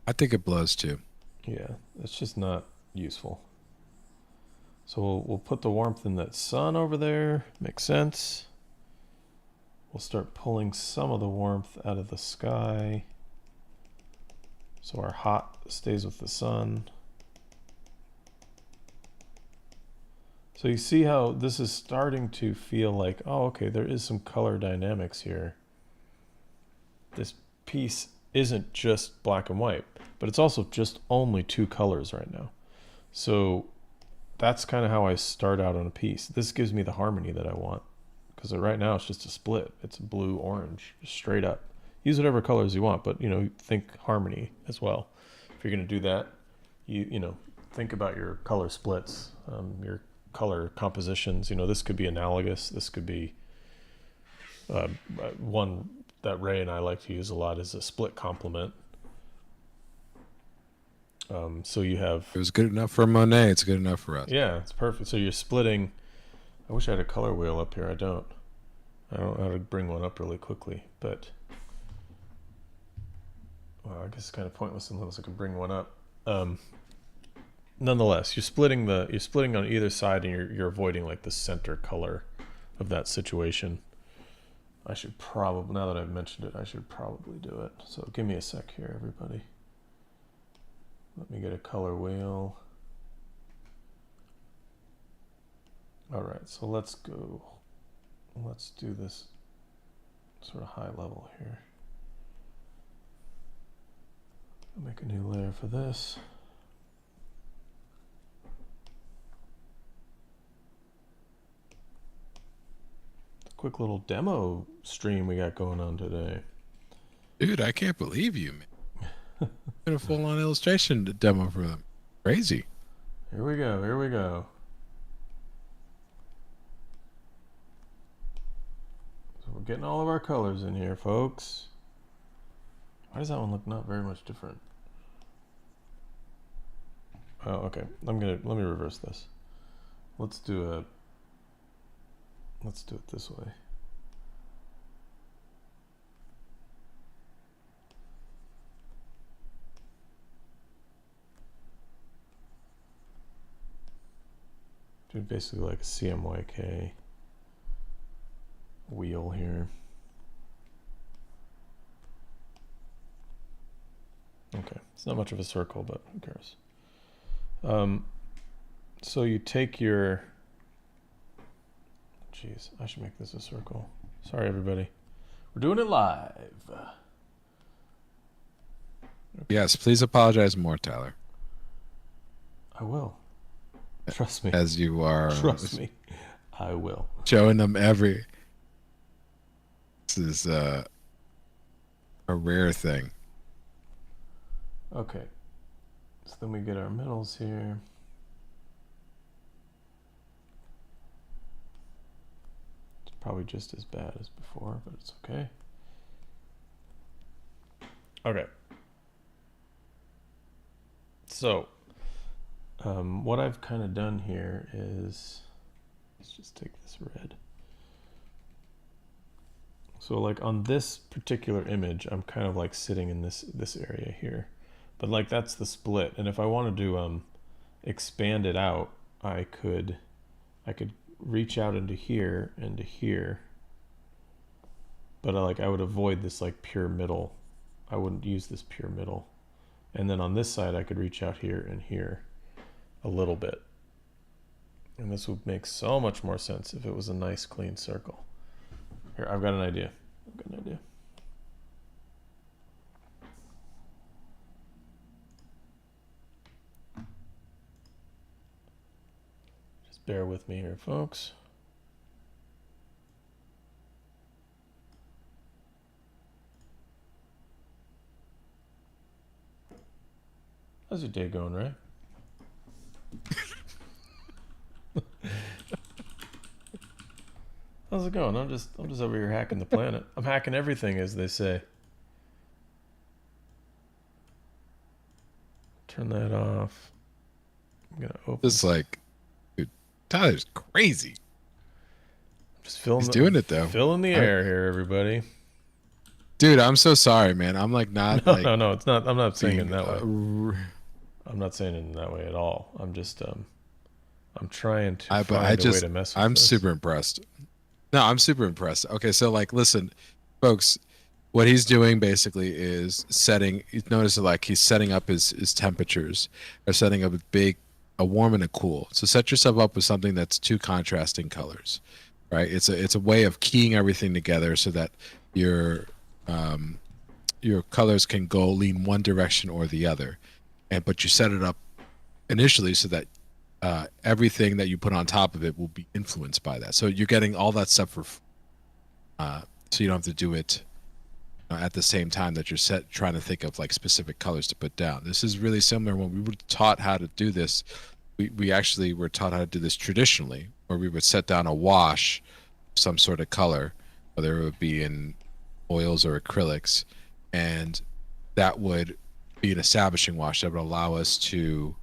I think it blows too. Yeah, it's just not useful. So we'll put the warmth in that sun over there. Makes sense. We'll start pulling some of the warmth out of the sky, so our hot stays with the sun. So you see how this is starting to feel like, oh, okay, there is some color dynamics here. This piece isn't just black and white, but it's also just only two colors right now. So that's kind of how I start out on a piece. This gives me the harmony that I want, because right now it's just a split. It's blue, orange, just straight up. Use whatever colors you want, but think harmony as well. If you're going to do that, you think about your color splits, your color compositions. This could be analogous. This could be one that Ray and I like to use a lot is a split complement. So you have. It was good enough for Monet. It's good enough for us. Yeah, it's perfect. So you're splitting. I wish I had a color wheel up here. I don't know how to bring one up really quickly, but well, I guess it's kind of pointless unless I can bring one up. Nonetheless, you're splitting on either side, and you're avoiding like the center color of that situation. I should probably, now that I've mentioned it, I should probably do it. So give me a sec here, everybody. Let me get a color wheel. All right, so let's do this sort of high level here. I'll make a new layer for this. Quick little demo stream we got going on today. Dude, I can't believe you, man. Got a full-on illustration demo for them. Crazy. Here we go. Here we go. So we're getting all of our colors in here, folks. Why does that one look not very much different? Oh, okay. Let me reverse this. Let's do it this way. Do basically like a CMYK. wheel here. Okay, it's not much of a circle, but who cares? So you take your, jeez, I should make this a circle. Sorry, everybody. We're doing it live. Okay. Yes, please apologize more, Tyler. I will. Trust me. As you are. Trust me. I will. Showing them every. This is a rare thing. Okay. So then we get our middles here. It's probably just as bad as before, but it's okay. Okay. So, what I've kind of done here is, let's just take this red. So like on this particular image, I'm kind of like sitting in this area here, but like that's the split. And if I wanted to expand it out, I could reach out into here and to here, but I would avoid this like pure middle. I wouldn't use this pure middle. And then on this side, I could reach out here and here a little bit. And this would make so much more sense if it was a nice clean circle. Here, I've got an idea. Just bear with me here, folks. How's your day going, Ray? How's it going? I'm just over here hacking the planet. I'm hacking everything, as they say. Turn that off. I'm gonna open. This like, dude, Tyler's crazy. Just filling. He's doing it though. Filling the air here, everybody. Dude, I'm so sorry, man. I'm like not. No, like, no, it's not. I'm not saying it in that way. I'm not saying it in that way at all. I'm just I'm trying to find a way to mess with I'm this. super impressed. No, I'm super impressed. Okay, so like, listen, folks, what he's doing basically is setting. Notice that like he's setting up his temperatures, or setting up a warm and a cool. So set yourself up with something that's two contrasting colors, right? It's a way of keying everything together so that your colors can lean one direction or the other, but you set it up initially so that everything that you put on top of it will be influenced by that. So you're getting all that stuff for so you don't have to do it at the same time that you're trying to think of like specific colors to put down. This is really similar when we were taught how to do this. We actually were taught how to do this traditionally, where we would set down a wash of some sort of color, whether it would be in oils or acrylics, and that would be an establishing wash that would allow us to.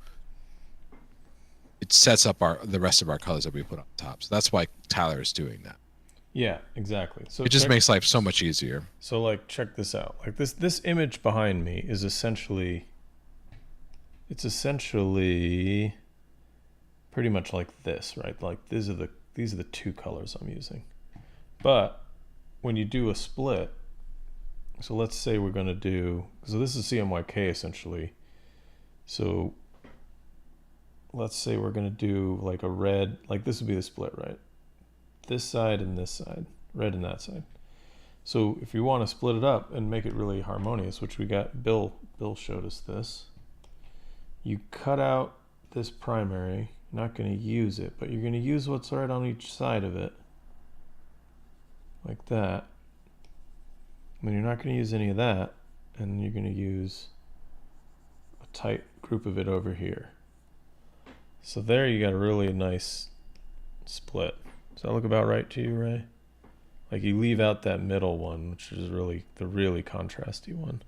It sets up the rest of our colors that we put on top. So that's why Tyler is doing that. Yeah, exactly. So it just makes life so much easier. So like, check this out. Like this image behind me is essentially, it's essentially pretty much like this, right? Like these are the two colors I'm using. But when you do a split, so let's say we're going to do, so this is CMYK essentially. So let's say we're going to do like a red, like this would be the split, right? This side and this side, red and that side. So if you want to split it up and make it really harmonious, which we got, Bill showed us this. You cut out this primary, you're not going to use it, but you're going to use what's right on each side of it. Like that. And then you're not going to use any of that, and you're going to use a tight group of it over here. So there you got a really nice split. Does that look about right to you, Ray? Like you leave out that middle one, which is really the really contrasty one.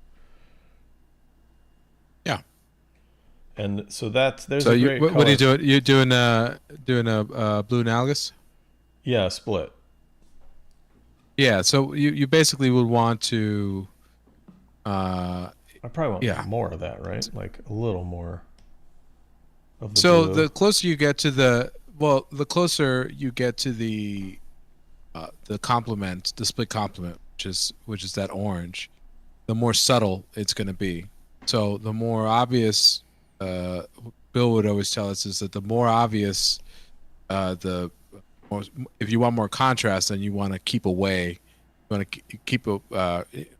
Yeah. And so there's so a great what are you doing? You're doing a blue analogous? Yeah, split. Yeah, so you basically would want to I probably want more of that, right? Like a little more of the so blue. the closer you get to the closer you get to the the complement, the split complement, which is that orange, the more subtle it's going to be. So the more obvious, Bill would always tell us, is that the more obvious, the more, if you want more contrast, then you want to keep away, you want to keep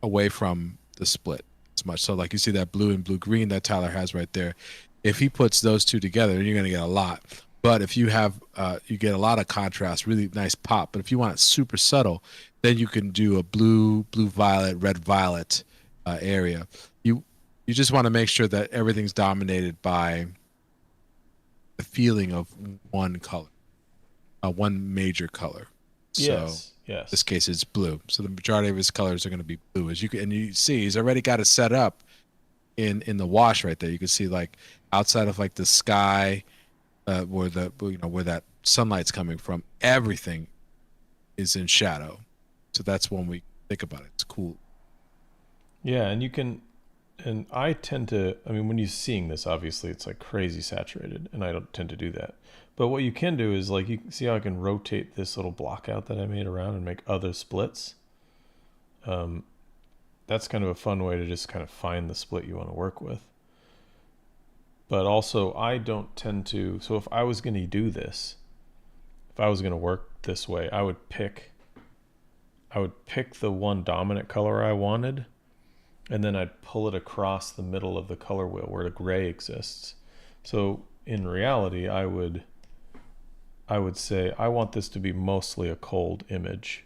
away from the split as much. So like you see that blue and blue green that Tyler has right there. If he puts those two together, you're going to get a lot. But if you have, you get a lot of contrast, really nice pop. But if you want it super subtle, then you can do a blue, blue violet, red violet area. You just want to make sure that everything's dominated by the feeling of one color, one major color. So in this case, it's blue. So the majority of his colors are going to be blue. As you can, and you see, he's already got it set up in the wash right there. You can see like outside of like the sky, where the where that sunlight's coming from, everything is in shadow. So that's when we think about it. It's cool. Yeah, and you can, and I tend to, I mean, when you're seeing this, obviously it's like crazy saturated, and I don't tend to do that. But what you can do is like, you can see how I can rotate this little block out that I made around and make other splits. That's kind of a fun way to just kind of find the split you want to work with. But also, I don't tend to, so if I was going to do this, if I was going to work this way, I would pick the one dominant color I wanted, and then I'd pull it across the middle of the color wheel where the gray exists. So in reality, I would say I want this to be mostly a cold image.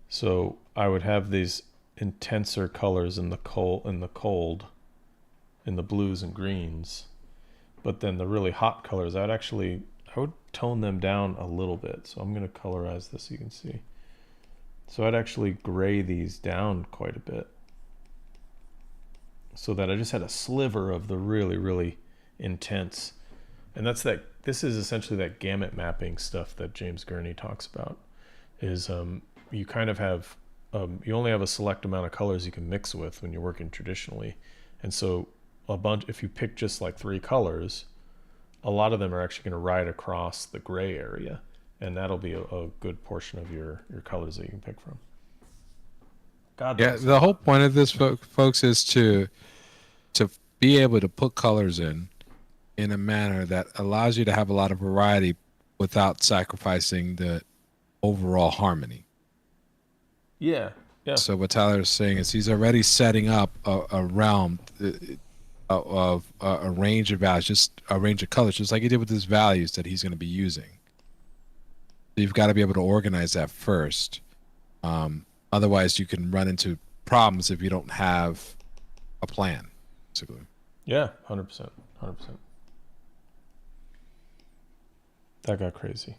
So I would have these intenser colors in the cold, in the blues and greens, but then the really hot colors, I would tone them down a little bit. So I'm going to colorize this so you can see. So I'd actually gray these down quite a bit, so that I just had a sliver of the really, really intense. And this is essentially that gamut mapping stuff that James Gurney talks about, is you kind of have, you only have a select amount of colors you can mix with when you're working traditionally. And so if you pick just like 3 colors, a lot of them are actually going to ride across the gray area. And that'll be a good portion of your colors that you can pick from. Yeah, the whole point of this, folks, is to be able to put colors in a manner that allows you to have a lot of variety without sacrificing the overall harmony. Yeah. So what Tyler is saying is he's already setting up a realm of a range of values, just a range of colors, just like he did with his values that he's going to be using. So you've got to be able to organize that first. Otherwise, you can run into problems if you don't have a plan, basically. Yeah, 100%. 100%. That got crazy.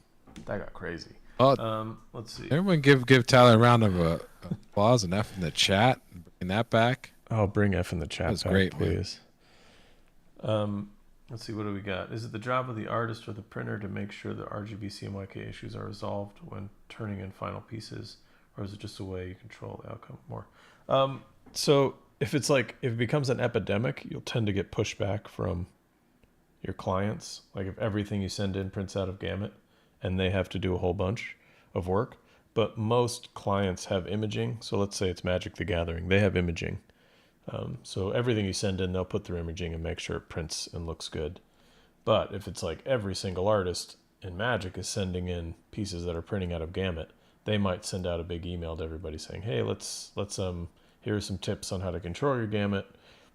Let's see. Everyone give Tyler a round of applause and F in the chat. Bring that back. Oh, bring F in the chat That's back, great, please. Let's see, what do we got? Is it the job of the artist or the printer to make sure the RGB CMYK issues are resolved when turning in final pieces, or is it just a way you control the outcome more? So if it becomes an epidemic, you'll tend to get pushback from your clients. Like if everything you send in prints out of Gamut and they have to do a whole bunch of work, but most clients have imaging. So let's say it's Magic the Gathering, they have imaging. So everything you send in, they'll put through imaging and make sure it prints and looks good. But if it's like every single artist in Magic is sending in pieces that are printing out of Gamut, they might send out a big email to everybody saying, hey, let's here are some tips on how to control your Gamut.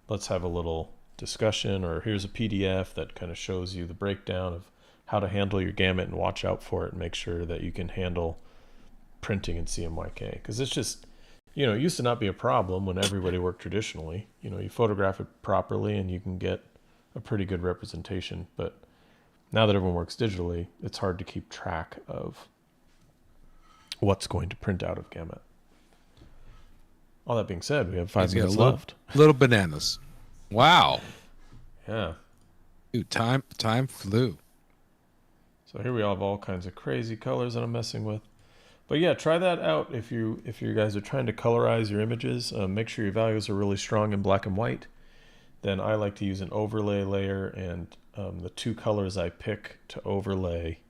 Let's have a little discussion, or here's a PDF that kind of shows you the breakdown of how to handle your Gamut and watch out for it and make sure that you can handle printing in CMYK. Because it's just, it used to not be a problem when everybody worked traditionally. You photograph it properly and you can get a pretty good representation. But now that everyone works digitally, it's hard to keep track of what's going to print out of Gamut. All that being said, we have 5 minutes left. Little bananas. Wow. Yeah. Dude, time flew. So here we all have all kinds of crazy colors that I'm messing with. But yeah, try that out if you guys are trying to colorize your images. Make sure your values are really strong in black and white. Then I like to use an overlay layer, and the 2 colors I pick to overlay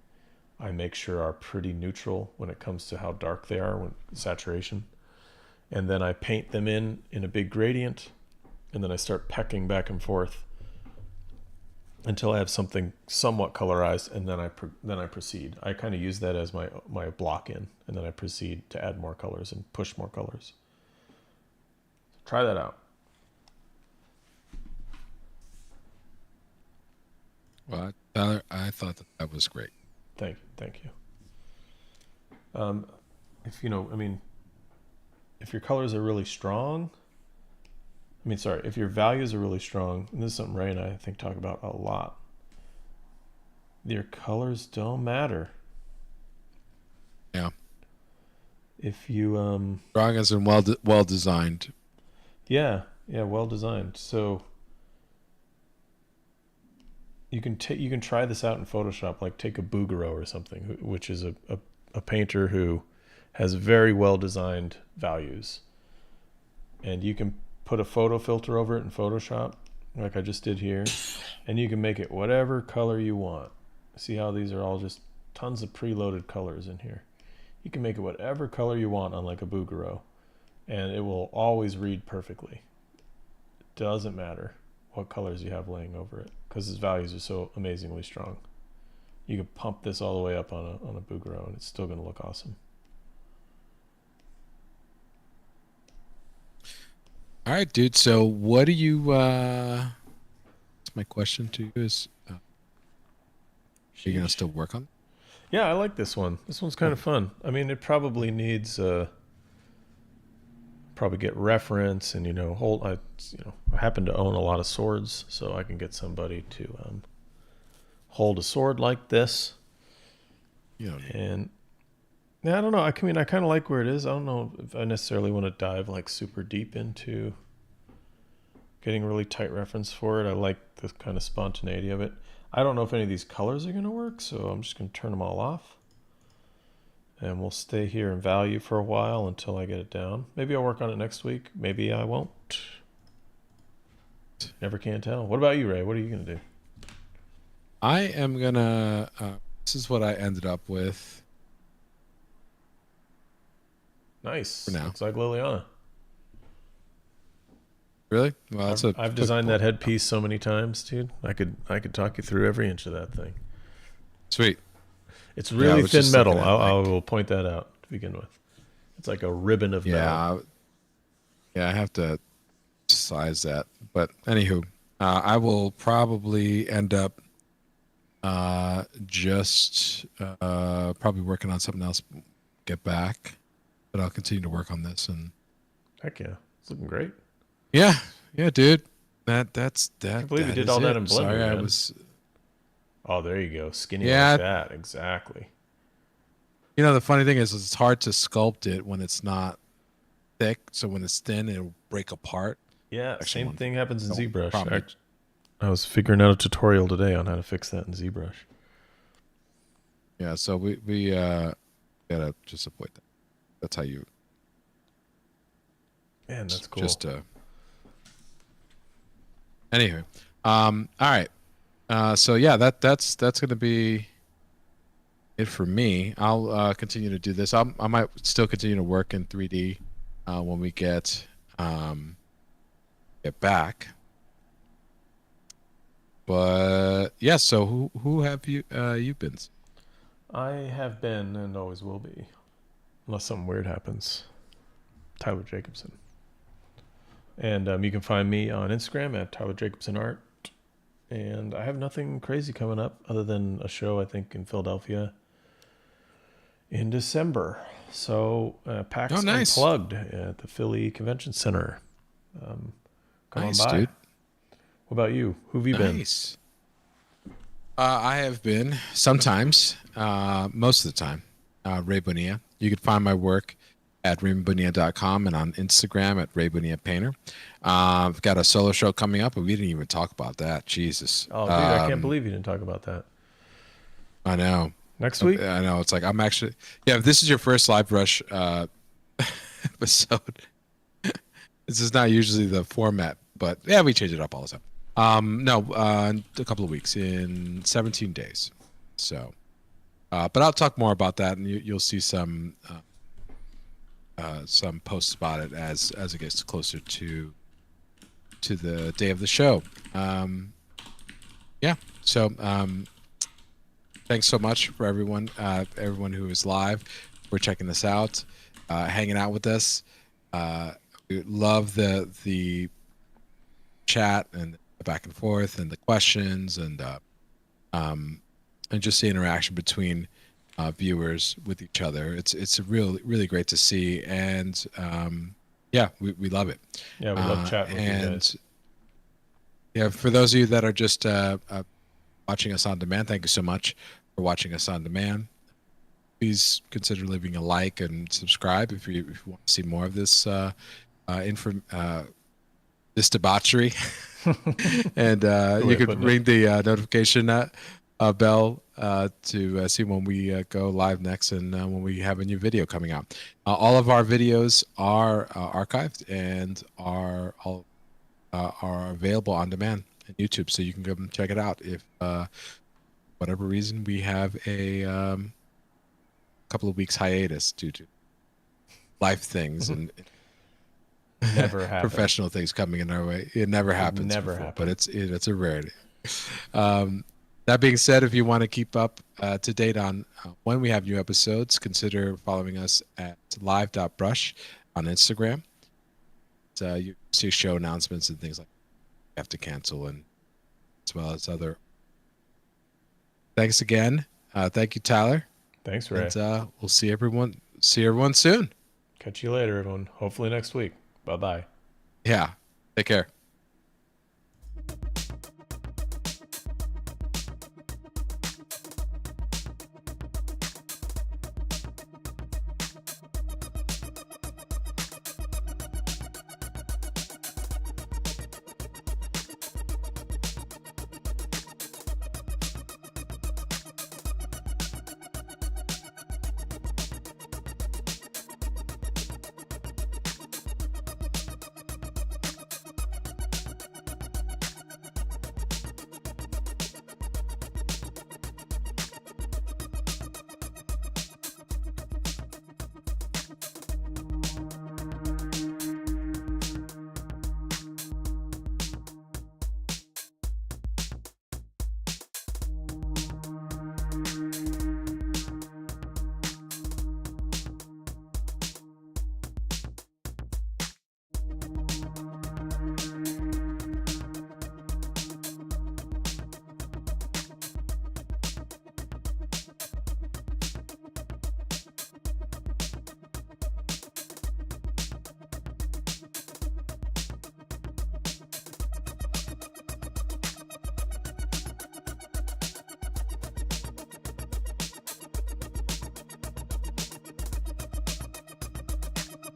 I make sure are pretty neutral when it comes to how dark they are when saturation. And then I paint them in a big gradient, and then I start pecking back and forth until I have something somewhat colorized, and then I proceed. I kind of use that as my block in, and then I proceed to add more colors and push more colors. Try that out. Well, Tyler, I thought that was great. Thank you. If if your colors are really strong, if your values are really strong, and this is something Ray and I think talk about a lot, your colors don't matter. Yeah. If you strong as in well designed. Yeah, well designed. So you can try this out in Photoshop. Like take a Bouguereau or something, which is a painter who has very well designed values, and you can put a photo filter over it in Photoshop, like I just did here, and you can make it whatever color you want. See how these are all just tons of preloaded colors in here. You can make it whatever color you want on like a Bouguereau, and it will always read perfectly. It doesn't matter what colors you have laying over it, because its values are so amazingly strong. You can pump this all the way up on a Bouguereau, and it's still going to look awesome. All right, dude. So what do you? That's my question to you is, are you gonna still work on? Yeah, I like this one. This one's kind of fun. I mean, it probably needs probably get reference and I happen to own a lot of swords, so I can get somebody to hold a sword like this. And yeah, I don't know. I kind of like where it is. I don't know if I necessarily want to dive like super deep into getting really tight reference for it. I like the kind of spontaneity of it. I don't know if any of these colors are going to work, so I'm just going to turn them all off. And we'll stay here in value for a while until I get it down. Maybe I'll work on it next week. Maybe I won't. Never can tell. What about you, Ray? What are you going to do? I am going to... this is what I ended up with. Nice. For now. Looks like Liliana. Really? Well, I've designed that headpiece so many times, dude. I could talk you through every inch of that thing. Sweet. It's really thin metal. I will point that out to begin with. It's like a ribbon of metal. Yeah, I have to size that. But anywho, I will probably end up just probably working on something else. Get back, but I'll continue to work on this. And heck yeah, it's looking great. Yeah, dude. That's that. I can't believe you did all that in Blender. Sorry, man. I was. Oh, there you go. Skinny like that. Exactly. The funny thing is it's hard to sculpt it when it's not thick. So when it's thin, it'll break apart. Yeah, same thing happens in ZBrush. I was figuring out a tutorial today on how to fix that in ZBrush. Yeah, so we gotta just avoid that. That's how you. Man, that's cool. Just anyway, all right. So yeah, that's gonna be it for me. I'll continue to do this. I might still continue to work in 3D when we get back. But yeah, so who have you been? I have been and always will be, unless something weird happens. Tyler Jacobson. And you can find me on Instagram at Tyler Jacobson Art. And I have nothing crazy coming up other than a show, I think, in Philadelphia in December. So PAX Unplugged at the Philly Convention Center. Come on by. Dude. What about you? Who have you been? I have been sometimes, most of the time, Ray Bonilla. You can find my work at raybonilla.com and on Instagram at raybonillapainter. I've got a solo show coming up, but we didn't even talk about that. Jesus. Oh, dude, I can't believe you didn't talk about that. I know. Next week? I know. It's like I'm actually... Yeah, if this is your first LiveBrush episode, this is not usually the format, but yeah, we change it up all the time. No, a couple of weeks, in 17 days. So But I'll talk more about that, and you'll see some posts about it as it gets closer to the day of the show. Yeah. So thanks so much for everyone who is live, for checking this out, hanging out with us. We love the chat and the back and forth and the questions and just the interaction between viewers with each other. It's really great to see, and yeah, we love it. Yeah, we love chatting with you guys. Yeah, for those of you that are just watching us on demand, thank you so much for watching us on demand. Please consider leaving a like and subscribe if you want to see more of this this debauchery. And you could ring the notification bell to see when we go live next, and when we have a new video coming out. All of our videos are archived and are available on demand on YouTube, so you can go and check it out. If whatever reason we have a couple of weeks hiatus due to life things and never professional things coming in our way. It never happens. Never happens. But it's a rarity. That being said, if you want to keep up to date on when we have new episodes, consider following us at live.brush on Instagram. So you see show announcements and things like that you have to cancel, and as well as other. Thanks again. Thank you, Tyler. Thanks, Ray. And we'll see everyone soon. Catch you later, everyone. Hopefully next week. Bye-bye. Yeah. Take care.